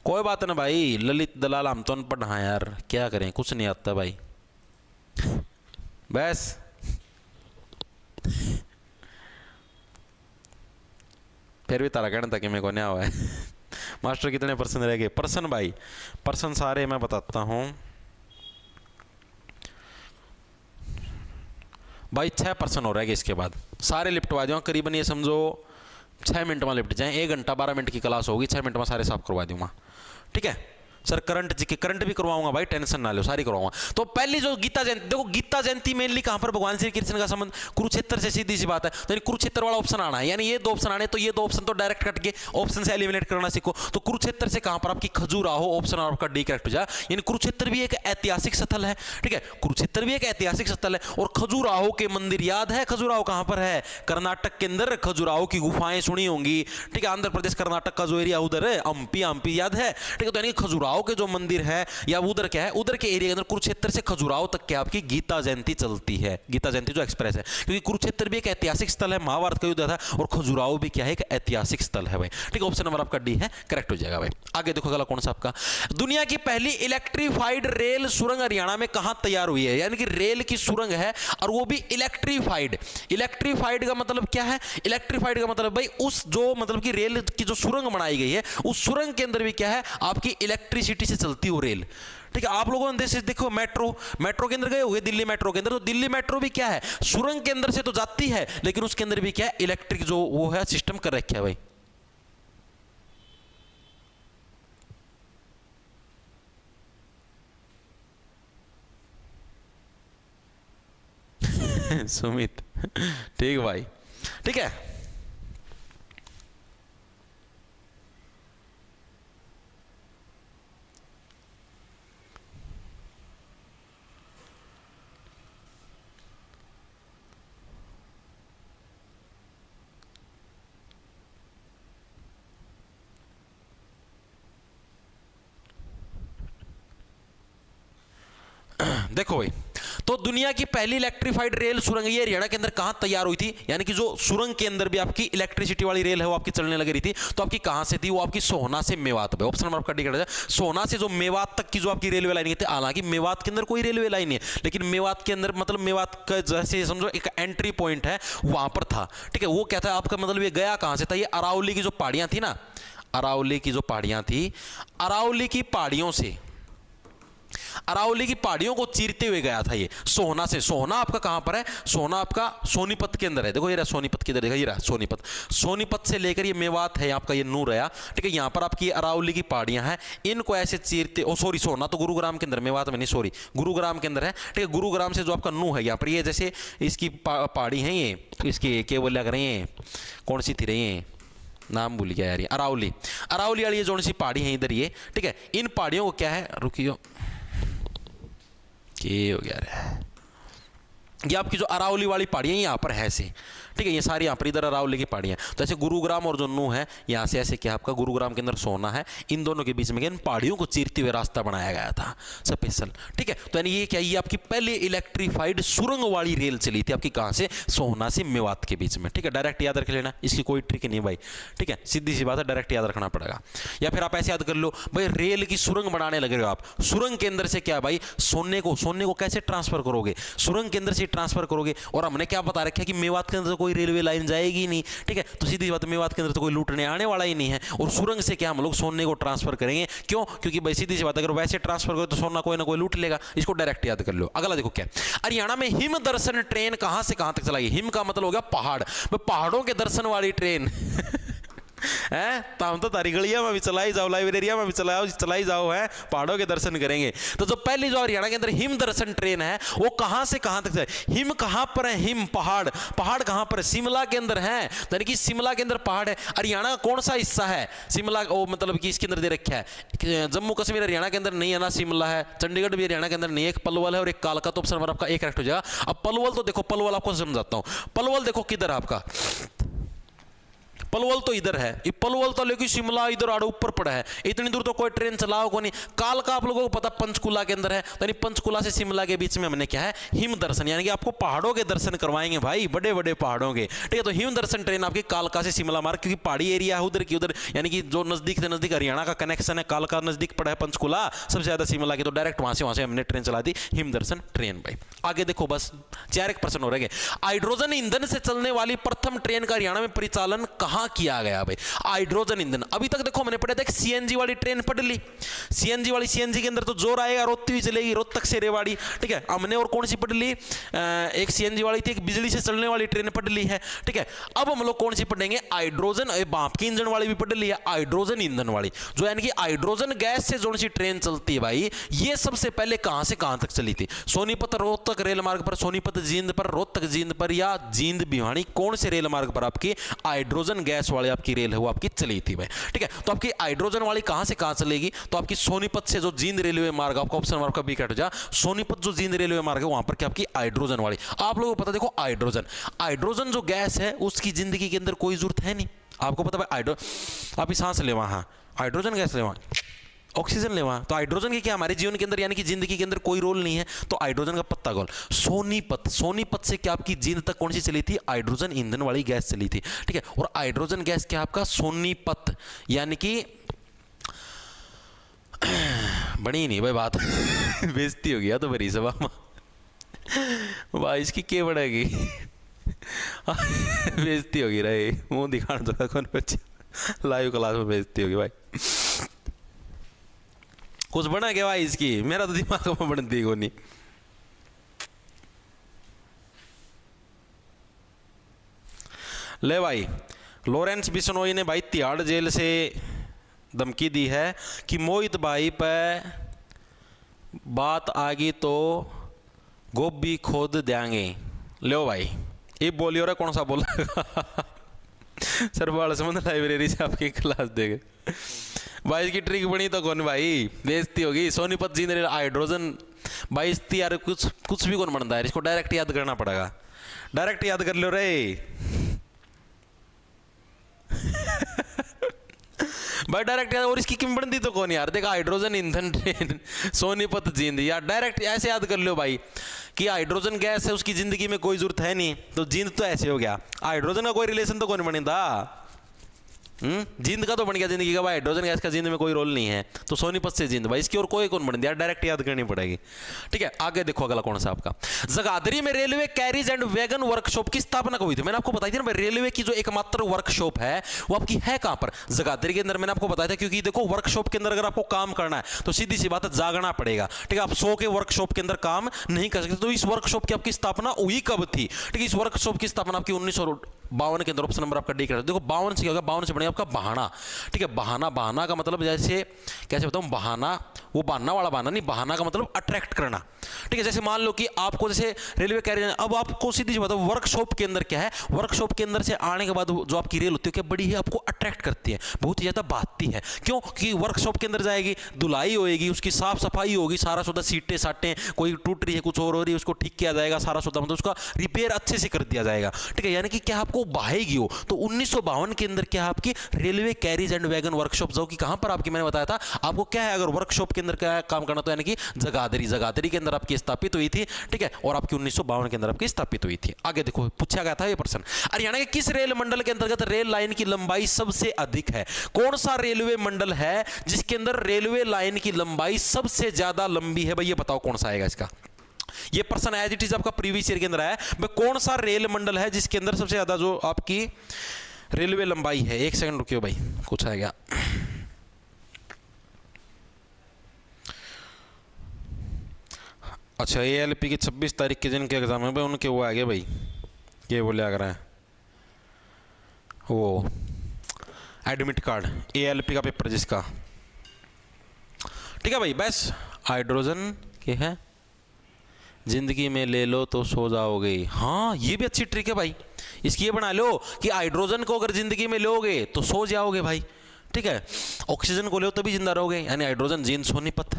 कोई बात ना भाई, ललित दलाल हम तो अनपढ़ हैं यार, क्या करें, कुछ नहीं आता भाई। बस फिर भी तारा कहना था कि मेरे को नहीं हुआ है। मास्टर कितने पर्सन रह गए? पर्सन भाई, पर्सन सारे मैं बताता हूं भाई। 6 पर्सन हो रहे इसके बाद सारे लिपटवा दूंगा करीबन, ये समझो 6 मिनट में लिपट जाए। 1 घंटा 12 मिनट की क्लास होगी, 6 मिनट में सारे साफ करवा दूंगा। ठीक है सर, करंट जी के करंट भी करवाऊंगा भाई, टेंशन ना लो, सारी करवाऊंगा। तो पहली जो गीता जयंती, देखो गीता जयंती मेनली कहां पर? भगवान श्री कृष्ण का संबंध कुरुक्षेत्र से, सीधी सी बात है। तो कुरुक्षेत्र वाला ऑप्शन आना है, यानी ये 2 ऑप्शन आने, तो ये 2 ऑप्शन तो डायरेक्ट कट के ऑप्शन से एलिमिनेट करना सीखो। तो कुरुक्षेत्र से कहां पर? आपकी खजुराहो, ऑप्शन आपका डी करेक्ट हो जाए। यानी कुरुक्षेत्र भी एक ऐतिहासिक स्थल है। ठीक है, कुरुक्षेत्र भी एक ऐतिहासिक स्थल है। और खजुराहो के मंदिर याद है? खजुराहो कहां पर है? कर्नाटक के अंदर खजुराहो की गुफाएं सुनी होंगी। ठीक है, आंध्र प्रदेश कर्नाटक का जो एरिया उधर है, हम्पी याद है? ठीक है, तो यानी खजुराहो के जो मंदिर है या उधर क्या है, उधर के एरिया के अंदर कुरुक्षेत्र से खजुराहो तक के आपकी गीता जयंती चलती है। गीता जयंती जो एक्सप्रेस है, क्योंकि कुरुक्षेत्र भी एक ऐतिहासिक स्थल है, महाभारत का युद्ध था, और खजुराहो भी क्या है? एक ऐतिहासिक स्थल है भाई। ठीक है, ऑप्शन नंबर आपका डी है, करेक्ट हो जाएगा भाई। आगे देखो अगला कौन सा आपका? दुनिया की पहली इलेक्ट्रीफाइड रेल सुरंग हरियाणा में कहां तैयार हुई है? यानी कि रेल की सुरंग है और वो भी इलेक्ट्रीफाइड। इलेक्ट्रीफाइड का मतलब क्या है? इलेक्ट्रीफाइड का मतलब भाई उस जो मतलब कि रेल की जो सुरंग बनाई गई है, उस सुरंग के अंदर भी क्या है? आपकी इलेक्ट्रिसिटी से चलती हो रेल। ठीक है, आप लोगों ने जैसे देखो मेट्रो के अंदर गए हुए, दिल्ली मेट्रो के अंदर, तो दिल्ली मेट्रो भी क्या है? सुरंग के अंदर से तो जाती है, लेकिन उसके अंदर भी क्या है? इलेक्ट्रिक जो वो है सिस्टम कर रखा है भाई। सुमित ठीक भाई, ठीक है। देखो भाई, तो दुनिया की पहली इलेक्ट्रिफाइड रेल सुरंग ये हरियाणा के अंदर कहां तैयार हुई थी? यानी कि जो सुरंग के अंदर भी आपकी इलेक्ट्रिसिटी वाली रेल है वो आपकी चलने लग रही थी, तो आपकी कहां से थी? वो आपकी सोहना से मेवात पे। ऑप्शन नंबर आपका डी है, सोहना से जो मेवात तक की जो आपकी रेलवे लाइन थी। हालांकि मेवात के अंदर कोई रेलवे लाइन नहीं है, लेकिन मेवात के अंदर मतलब मेवात का जैसे समझो एक एंट्री पॉइंट है, वहां पर था। ठीक है, वो क्या था आपका? मतलब ये गया कहां से था? ये अरावली की जो पहाड़ियां थी ना, अरावली की जो पहाड़ियां थी, अरावली की पहाड़ियों से, अरावली की पहाड़ियों को चीरते हुए गया था ये सोहना से। सोहना आपका कहां पर है? सोहना आपका सोनीपत के अंदर है। देखो ये रहा सोनीपत के अंदर, देखा ये रहा सोनीपत। सोनीपत से लेकर ये मेवात है आपका, ये नूर है। ठीक है, यहां पर आपकी अरावली की पहाड़ियां हैं, इनको ऐसे चीरते, ओ सॉरी, सोहना तो गुरुग्राम के अंदर, मेवात में नहीं, सॉरी, गुरुग्राम के अंदर है। ठीक है, गुरुग्राम से जो आपका नू है यहाँ पर, ये जैसे इसकी पहाड़ी है, ये इसकी क्या बोल रहे हैं, कौन सी थी रही है, नाम भूल गया यार, अरावली, अरावली वाली ये जो सी पहाड़ी है इधर ये। ठीक है, इन पहाड़ियों को क्या है, रुकियो क्या हो गया रे, ये आपकी जो अरावली वाली पहाड़ियाँ यहाँ पर है ऐसे। ठीक है, ये सारी यहाँ पर इधर अरावली की पहाड़ियाँ, तो ऐसे गुरुग्राम और जो नू है यहाँ से ऐसे क्या आपका गुरुग्राम के अंदर सोना है, इन दोनों के बीच में इन पहाड़ियों को चीरते हुए रास्ता बनाया गया था स्पेशल। ठीक है, तो यानी ये क्या, ये आपकी पहले इलेक्ट्रीफाइड सुरंग वाली रेल चली थी आपकी कहाँ से? सोहना से मेवात के बीच में। ठीक है, डायरेक्ट याद रख लेना, इसकी कोई ट्रिक नहीं भाई। ठीक है, सीधी सी बात है, डायरेक्ट याद रखना पड़ेगा। या फिर आप ऐसे याद कर लो भाई, रेल की सुरंग बनाने लगेगा आप, सुरंग के अंदर से क्या भाई, सोने को कैसे ट्रांसफर करोगे? सुरंग के अंदर से ट्रांसफर करोगे, और हमने क्या बता रखा है कि मेवात के अंदर कोई रेलवे लाइन जाएगी नहीं। ठीक है, तो सीधी बात, मेवात के अंदर तो कोई लूटने आने वाला ही नहीं है, और सुरंग से क्या हम लोग सोने को ट्रांसफर करेंगे? क्यों? क्योंकि भाई सीधी सी बात, अगर वैसे ट्रांसफर करो तो सोना कोई ना कोई लूट लेगा। इसको डायरेक्ट याद कर लो। अगला देखो क्या, हरियाणा में हिम दर्शन ट्रेन कहां से कहां तक चलाई? हिम का मतलब हो गया पहाड़, पहाड़ों के दर्शन वाली ट्रेन। हैं तो हम तो तारी गलिया में भी चलाई जाओ, लाइब्रेरिया में भी चलाई जाओ, है पहाड़ों के दर्शन करेंगे। तो जो पहली जो हरियाणा के अंदर हिम दर्शन ट्रेन है वो कहां से कहां तक है? हिम कहां पर है? हिम पहाड़, पहाड़ कहां पर है? शिमला के अंदर है, यानी कि शिमला के अंदर पहाड़ है। हरियाणा का कौन सा हिस्सा है शिमला? वो मतलब कि इसके अंदर दे रखा है, जम्मू कश्मीर हरियाणा के अंदर नहीं है ना, शिमला है। चंडीगढ़ भी हरियाणा के अंदर नहीं है, एक पलवल है और एक कालका। तो ऑप्शन आपका एक करेक्ट हो जाएगा। अब पलवल तो देखो, पलवल आपको समझाता हूं। पलवल देखो किधर है आपका, पलवल तो इधर है, ये पलवल तो लेकिन शिमला इधर आड़े ऊपर पड़ा है, इतनी दूर तो कोई ट्रेन चलाओ को नहीं। कालका आप लोगों को पता पंचकुला के अंदर है, यानी पंचकुला से शिमला के बीच में हमने क्या है? हिम दर्शन, यानी कि आपको पहाड़ों के दर्शन करवाएंगे भाई, बड़े बड़े पहाड़ों के। ठीक है, तो हिम दर्शन ट्रेन आपकी कालका से शिमला मार्ग, क्योंकि पहाड़ी एरिया है उधर की उधर, यानी कि जो नजदीक से नजदीक हरियाणा का कनेक्शन है, कालका नजदीक पड़ा है पंचकुला सबसे ज्यादा शिमला की, तो डायरेक्ट वहां से हमने ट्रेन चला दी हिम दर्शन ट्रेन भाई। आगे देखो, बस 4% हो रहे। हाइड्रोजन ईंधन से चलने वाली प्रथम ट्रेन का हरियाणा में परिचालन कहां किया गया भाई? हाइड्रोजन ईंधन। अभी तक देखो हमने पढ़ा था सीएनजी वाली ट्रेन पढ़ ली, सीएनजी वाली, सीएनजी के अंदर तो जोर आएगा, रोती हुई चलेगी रोहतक से रेवाड़ी। ठीक है, हमने और कौन सी पढ़ ली? एक सीएनजी वाली थी, एक बिजली से चलने वाली ट्रेन पढ़ ली है। ठीक है, अब हम लोग कौन सी पढ़ेंगे? हाइड्रोजन, भाप की इंजन वाली भी पढ़ ली है, हाइड्रोजन ईंधन वाली, जो यानी कि हाइड्रोजन गैस से जो सी ट्रेन चलती है भाई, ये सबसे पहले कहां से कहां तक चली थी? सोनीपत रोहतक रेल मार्ग पर, सोनीपत जींद पर, रोहतक जींद पर, या जींद भिवानी, कौन से रेल मार्ग पर आपकी हाइड्रोजन गैस वाली आपकी रेल है वो आपकी चली थी भाई? ठीक है, तो आपकी हाइड्रोजन वाली कहां से कहां चलेगी? तो आपकी सोनीपत से जो जींद रेलवे मार्ग, आपका ऑप्शन मार्ग का बी कट जा, सोनीपत जो जींद रेलवे मार्ग है वहां पर क्या आपकी हाइड्रोजन वाली। आप लोगों को पता, देखो हाइड्रोजन जो गैस है उसकी जिंदगी के अंदर कोई जरूरत है नहीं, आपको पता भाई। आप सांस ले वहां, हाइड्रोजन गैस ले वहां, ऑक्सीजन ले वहां, तो हाइड्रोजन की क्या हमारे जीवन के अंदर यानी कि जिंदगी के अंदर कोई रोल नहीं है, तो हाइड्रोजन का पत्ता गोल। सोनीपत, सोनीपत से क्या आपकी जींद तक कौन सी चली थी? हाइड्रोजन ईंधन वाली गैस चली थी। ठीक है, और हाइड्रोजन गैस क्या आपका सोनीपत, यानी कि बनी नहीं भाई बात बेइज्जती हो गया तो मेरी सभा में भाई, इसकी क्या बढ़ेगी बेइज्जती होगी रहे, मुंह दिखाना तो कौन बच्चे लाइव क्लास में बेइज्जती होगी भाई। कुछ बना क्या भाई इसकी? मेरा तो दिमाग में बनती को नहीं। ले भाई, लॉरेंस बिश्नोई ने भाई तिहाड़ जेल से धमकी दी है कि मोहित भाई पे बात आ गई तो गोभी खोद देंगे। लो भाई, ये बोलियो रे, कौन सा बोल सर बाल समझ लाइब्रेरी से आपकी क्लास देगा भाई। इसकी ट्रिक बनी तो कौन भाई, बेइज्जती होगी। सोनीपत जी ने हाइड्रोजन भाई, इसकी यार कुछ भी कौन बनता है, इसको डायरेक्ट याद करना पड़ेगा, डायरेक्ट याद कर लो रे भाई, डायरेक्ट याद। और इसकी कीमत बनती तो कौन यार, देखा हाइड्रोजन ईंधन ट्रेन सोनीपत जींद, यार डायरेक्ट ऐसे याद कर लो भाई कि हाइड्रोजन गैस है उसकी जिंदगी में कोई जरूरत है नहीं, तो जींद तो ऐसे हो गया। हाइड्रोजन का कोई रिलेशन तो कौन बनेगा? जींद का तो बन गया जिंदगी का भाई, हाइड्रोजन गैस का जींद में कोई रोल नहीं है, तो सोनीपत से जींद भाई, इसकी और कोई कौन बन दिया, डायरेक्ट याद करनी पड़ेगी। ठीक है, आगे देखो अगला कौन सा आपका, जगाधरी में railway carriage and wagon workshop की स्थापना कब हुई थी? मैंने आपको बताई थी ना, रेलवे की जो एकमात्र वर्कशॉप है वो आपकी है कहां पर? जगाधरी के अंदर। मैंने आपको बताया था, क्योंकि देखो वर्कशॉप के अंदर अगर आपको काम करना है तो सीधी सी बात है जागना पड़ेगा। ठीक है, आप 100 के वर्कशॉप के अंदर काम नहीं कर सकते, तो इस वर्कशॉप की आपकी स्थापना हुई कब थी? ठीक है, इस वर्कशॉप की स्थापना आपकी 1952 के अंदर, ऑप्शन नंबर आपका डी कर। देखो 52 से क्या होगा, 52 से बनेगा आपका बहाना। ठीक है, बहाना, बहाना का मतलब जैसे कैसे बताऊं, बहाना वो बहाना वाला बहाना नहीं, बहाना का मतलब अट्रैक्ट करना। ठीक है, जैसे मान लो कि आपको जैसे रेलवे कैरियर, अब आपको सीधी सी बात है वर्कशॉप के अंदर क्या है, वर्कशॉप के अंदर से आने के बाद जो आपकी रेल होती है क्या बड़ी है, आपको अट्रैक्ट करती है, बहुत ही ज्यादा बांधती है। क्यों? कि वर्कशॉप के अंदर जाएगी, धुलाई होएगी, उसकी साफ सफाई होगी, सारा सौदा, सीटें साटें कोई टूट रही है, कुछ और हो रही है, उसको ठीक किया जाएगा, सारा सौदा मतलब उसका रिपेयर अच्छे से कर दिया जाएगा। ठीक है, यानी कि क्या आपको बहाएगी वो। तो 1952 के अंदर क्या आपकी railway carriage and wagon workshop, जो कि कहां पर आपकी, मैंने बताया था आपको क्या है, अगर वर्कशॉप के अंदर क्या काम करना तो यानी कि जगाधरी के अंदर आपकी स्थापित हुई थी। ठीक है, और आपकी 1952 के अंदर आपकी स्थापित हुई थी। आगे देखो, पूछा गया था ये प्रश्न, हरियाणा के किस रेल मंडल के अंतर्गत रेल लाइन की लंबाई सबसे अधिक है? कौन सा रेलवे मंडल है जिसके अंदर रेलवे लाइन की लंबाई सबसे ज्यादा लंबी है भाई? ये बताओ कौन सा आएगा इसका। ये प्रश्न एज इट इज आपका प्रीवियस ईयर के अंदर है भाई, कौन सा रेल मंडल है जिसके अंदर सबसे ज्यादा जो आपकी रेलवे लंबाई है? एक सेकंड रुकियो भाई, कुछ आएगा। अच्छा, ALP की 26 तारीख के जिनके एग्जाम है भाई उनके वो आ गए भाई, ये बोले अगर है वो एडमिट कार्ड, ALP का पेपर जिसका, ठीक है भाई। बस हाइड्रोजन के है, जिंदगी में ले लो तो सो जाओगे। हाँ ये भी अच्छी ट्रिक है भाई, इसकी ये बना लो कि हाइड्रोजन को अगर जिंदगी में लोगे तो सो जाओगे भाई, ठीक है। ऑक्सीजन को लो तभी जिंदा रहोगे, यानी हाइड्रोजन जीन सोनीपत,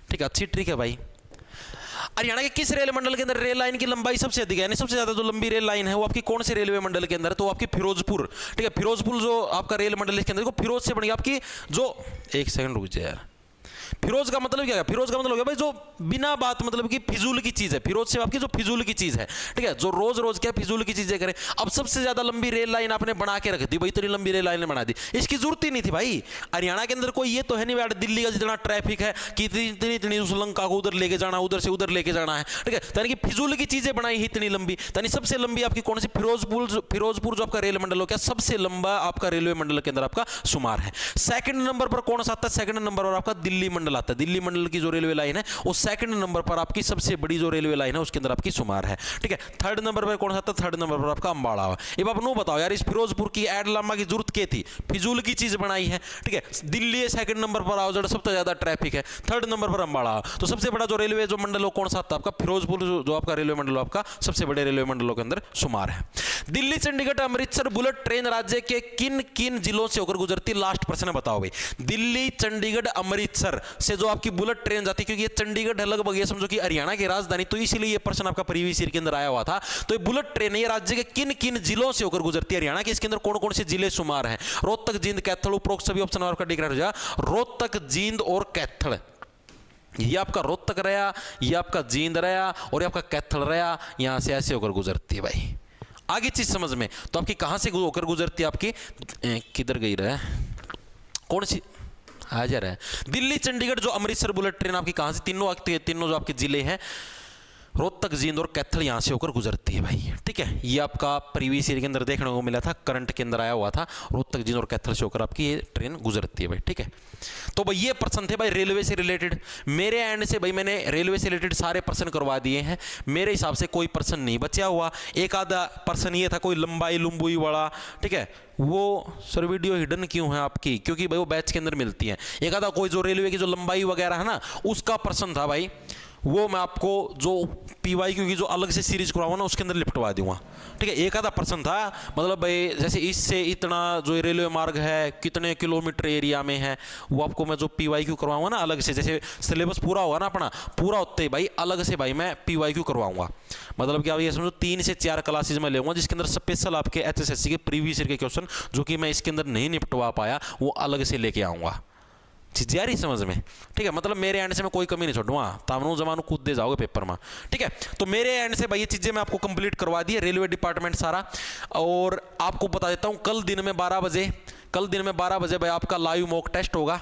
ठीक है। अच्छी ट्रिक है भाई। हरियाणा के किस रेल मंडल के अंदर रेल लाइन की लंबाई सबसे अधिक है, यानी सबसे ज्यादा जो लंबी रेल लाइन है वो आपकी कौन से रेलवे मंडल के अंदर है, तो आपकी फिरोजपुर, ठीक है। फिरोजपुर जो आपका रेल मंडल है इसके अंदर, फिरोज से बनी आपकी जो, एक सेकंड रुक जाए यार, फिरोज का मतलब क्या है, फिरोज का मतलब हो गया भाई जो बिना बात मतलब कि फिजूल की चीज है, फिरोज से आपकी जो फिजूल की चीज है, ठीक है, जो रोज रोज क्या फिजूल की चीजें करे। अब सबसे ज्यादा लंबी रेल लाइन आपने बना के रख दी भाई, इतनी लंबी रेल लाइन बना दी, इसकी जरूरत ही नहीं थी भाई। हरियाणा के अंदर कोई ये तो है नहीं भाई, दिल्ली का जितना ट्रैफिक है कि इतनी उस लंका को उधर लेके जाना, उधर से उधर लेके जाना है, ठीक है। यानी कि फिजूल की चीजें बनाई है इतनी लंबी, यानी सबसे लंबी आपकी कौन सी, फिरोजपुर जो आपका रेल मंडल हो, क्या सबसे लंबा आपका रेलवे मंडल के अंदर आपका शुमार है। सेकंड नंबर पर कौन सा आता है, सेकंड नंबर पर आपका दिल्ली मंडल आता है। दिल्ली मंडल की जो रेलवे लाइन है वो सेकंड नंबर पर आपकी सबसे बड़ी जो रेलवे लाइन है उसके अंदर आपकी शुमार है, ठीक है। थर्ड नंबर पर कौन सा आता है, थर्ड नंबर पर आपका अंबाला। अब आप नो बताओ यार, इस फिरोजपुर की एड लामा की जरूरत क्या थी, फिजूल की चीज बनाई है, ठीक है। दिल्ली सेकंड नंबर पर आओ, जरा सबसे ज्यादा ट्रैफिक है, थर्ड नंबर पर अंबाला। तो सबसे बड़ा जो रेलवे जो मंडल हो कौन सा आता है आपका, फिरोजपुर जो आपका रेलवे मंडल आपका सबसे बड़े रेलवे मंडलों के अंदर शुमार है। दिल्ली चंडीगढ़ अमृतसर बुलेट ट्रेन राज्य के किन किन जिलों से होकर गुजरती, लास्ट प्रश्न बताओ भाई। दिल्ली चंडीगढ़ अमृतसर से जो आपकी बुलेट ट्रेन जाती है, क्योंकि ये चंडीगढ़ है लगभग ये समझो कि हरियाणा की राजधानी, तो इसीलिए ये प्रश्न आपका प्रीवियस ईयर के अंदर आया हुआ था। तो ये बुलेट ट्रेन ये राज्य के किन किन जिलों से होकर गुजरती है, हरियाणा के इसके अंदर कौन कौन से जिले शुमार हैं, रोहतक, जींद, कैथल, उपरोक्त सभी ऑप्शन आपका डिक्लेयर हो जाएगा। रोहतक, जींद और कैथल, ये आपका रोहतक रहा, ये आपका जींद रहा और ये आपका कैथल रहा, यहां से ऐसे होकर गुजरती है भाई। आगे चीज समझ में, तो आपकी कहां से होकर गुजरती है आपकी, किधर गई रहा है, कौन सी आ जा रहा है, दिल्ली चंडीगढ़ जो अमृतसर बुलेट ट्रेन आपकी कहां से, तीनों जो आपके जिले हैं रोहतक, जींद और कैथल, यहां से होकर गुजरती है भाई, ठीक है। ये आपका प्रीवियस ईयर के अंदर देखने को मिला था, करंट के अंदर आया हुआ था, रोहतक, जींद और कैथल से होकर आपकी ये ट्रेन गुजरती है भाई, ठीक है। तो भाई ये प्रश्न थे भाई रेलवे से रिलेटेड। मेरे एंड से भाई मैंने रेलवे से रिलेटेड सारे प्रश्न करवा दिए हैं, मेरे हिसाब से कोई प्रश्न नहीं बचा हुआ। एक आधा प्रश्न ये था कोई लंबाई लुम्बुई वाला, ठीक है, वो सर वीडियो हिडन क्यों है आपकी, क्योंकि भाई वो बैच के अंदर मिलती है। एक आधा कोई जो रेलवे की जो लंबाई वगैरह है ना उसका प्रश्न था भाई, वो मैं आपको जो PYQ की जो अलग से सीरीज करवाऊंगा ना उसके अंदर लिपटवा दूंगा, ठीक है। एक आधा प्रश्न था, मतलब भाई जैसे इससे इतना जो रेलवे मार्ग है कितने किलोमीटर एरिया में है, वो आपको मैं जो PYQ करवाऊंगा ना अलग से, जैसे सिलेबस पूरा होगा ना अपना, पूरा होते ही भाई अलग से भाई मैं PYQ करवाऊंगा। मतलब कि आप ये समझो 3 से 4 क्लासेज में लेऊंगा जिसके अंदर स्पेशल आपके HSSC के प्रीवियस ईयर के क्वेश्चन जो कि मैं इसके अंदर नहीं निपटवा पाया वो अलग से लेके आऊंगा, चीज आ रही समझ में, ठीक है। मतलब मेरे एंड से मैं कोई कमी नहीं छोड़ूंगा, तामनू जमानू कूद दे जाओगे पेपर में, ठीक है। तो मेरे एंड से भाई ये चीजें मैं आपको कंप्लीट करवा दी है, रेलवे डिपार्टमेंट सारा। और आपको बता देता हूं कल दिन में 12 बजे भाई आपका लाइव मॉक टेस्ट होगा,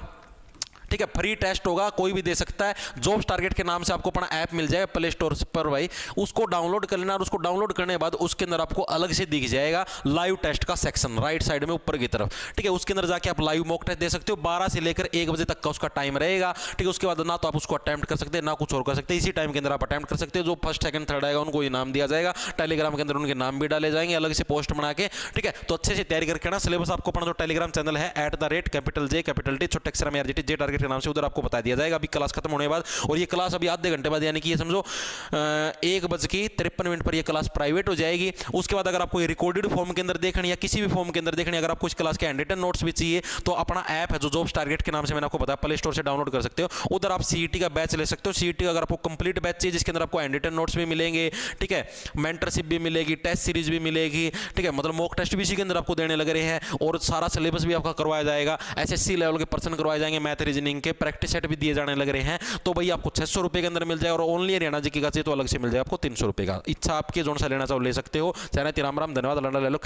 ठीक है। फ्री टेस्ट होगा, कोई भी दे सकता है। जॉब्स टारगेट के नाम से आपको अपना ऐप मिल जाएगा प्ले स्टोर पर भाई, उसको डाउनलोड कर लेना और उसको डाउनलोड करने के बाद उसके अंदर आपको अलग से दिख जाएगा लाइव टेस्ट का सेक्शन राइट साइड में ऊपर की तरफ, ठीक है। उसके अंदर जाके आप लाइव मॉक टेस्ट दे सकते हो, 12 से लेकर 1 बजे तक का उसका टाइम रहेगा, ठीक है। उसके बाद ना तो आप उसको अटेम्प्ट कर सकते हैं ना कुछ और कर सकते हैं, इसी टाइम के अंदर आप अटेम्प्ट कर सकते हैं। जो फर्स्ट सेकंड थर्ड आएगा उनको इनाम दिया जाएगा, टेलीग्राम के अंदर उनके नाम भी डाले जाएंगे अलग से पोस्ट बना के, ठीक है। तो अच्छे से तैयारी करके ना, सिलेबस आपको अपना जो टेलीग्राम चैनल है @J T छोटे अक्षर में RJT J टारगेट के नाम से उधर आपको बता दिया जाएगा अभी क्लास खत्म होने के बाद। और ये क्लास अभी आधे घंटे बाद यानी कि ये समझो 1:53 पर ये क्लास प्राइवेट हो जाएगी। उसके बाद अगर आपको ये रिकॉर्डेड फॉर्म के अंदर देखनी या किसी भी फॉर्म के अंदर देखनी, अगर आपको इस क्लास के हैंड रिटन नोट्स भी चाहिए तो अपना ऐप है जो जॉब्स टारगेट के नाम से मैंने आपको बताया प्ले स्टोर से डाउनलोड कर सकते हो, उधर आप CET का बैच ले सकते हो। CET का अगर आपको कंप्लीट बैच चाहिए जिसके अंदर आपको हैंड रिटन नोट्स भी मिलेंगे, ठीक है, मेंटरशिप भी मिलेगी, टेस्ट सीरीज भी मिलेगी, ठीक है, मतलब मॉक टेस्ट भी इसी के अंदर आपको देने लग रहे हैं और सारा सिलेबस भी आपका करवाया जाएगा, SSC लेवल के पर्सन करवाए जाएंगे, मैथ रीजनिंग के प्रैक्टिस सेट भी दिए जाने लग रहे हैं। तो भाई आपको 600 रुपए के अंदर मिल जाएगा और ओनली हरियाणा जी का चाहिए तो अलग से मिल जाएगा आपको 300 रुपए का। इच्छा आपके जोन सा लेना चाहो ले सकते हो। चाहे राम राम, धन्यवाद, ले लो।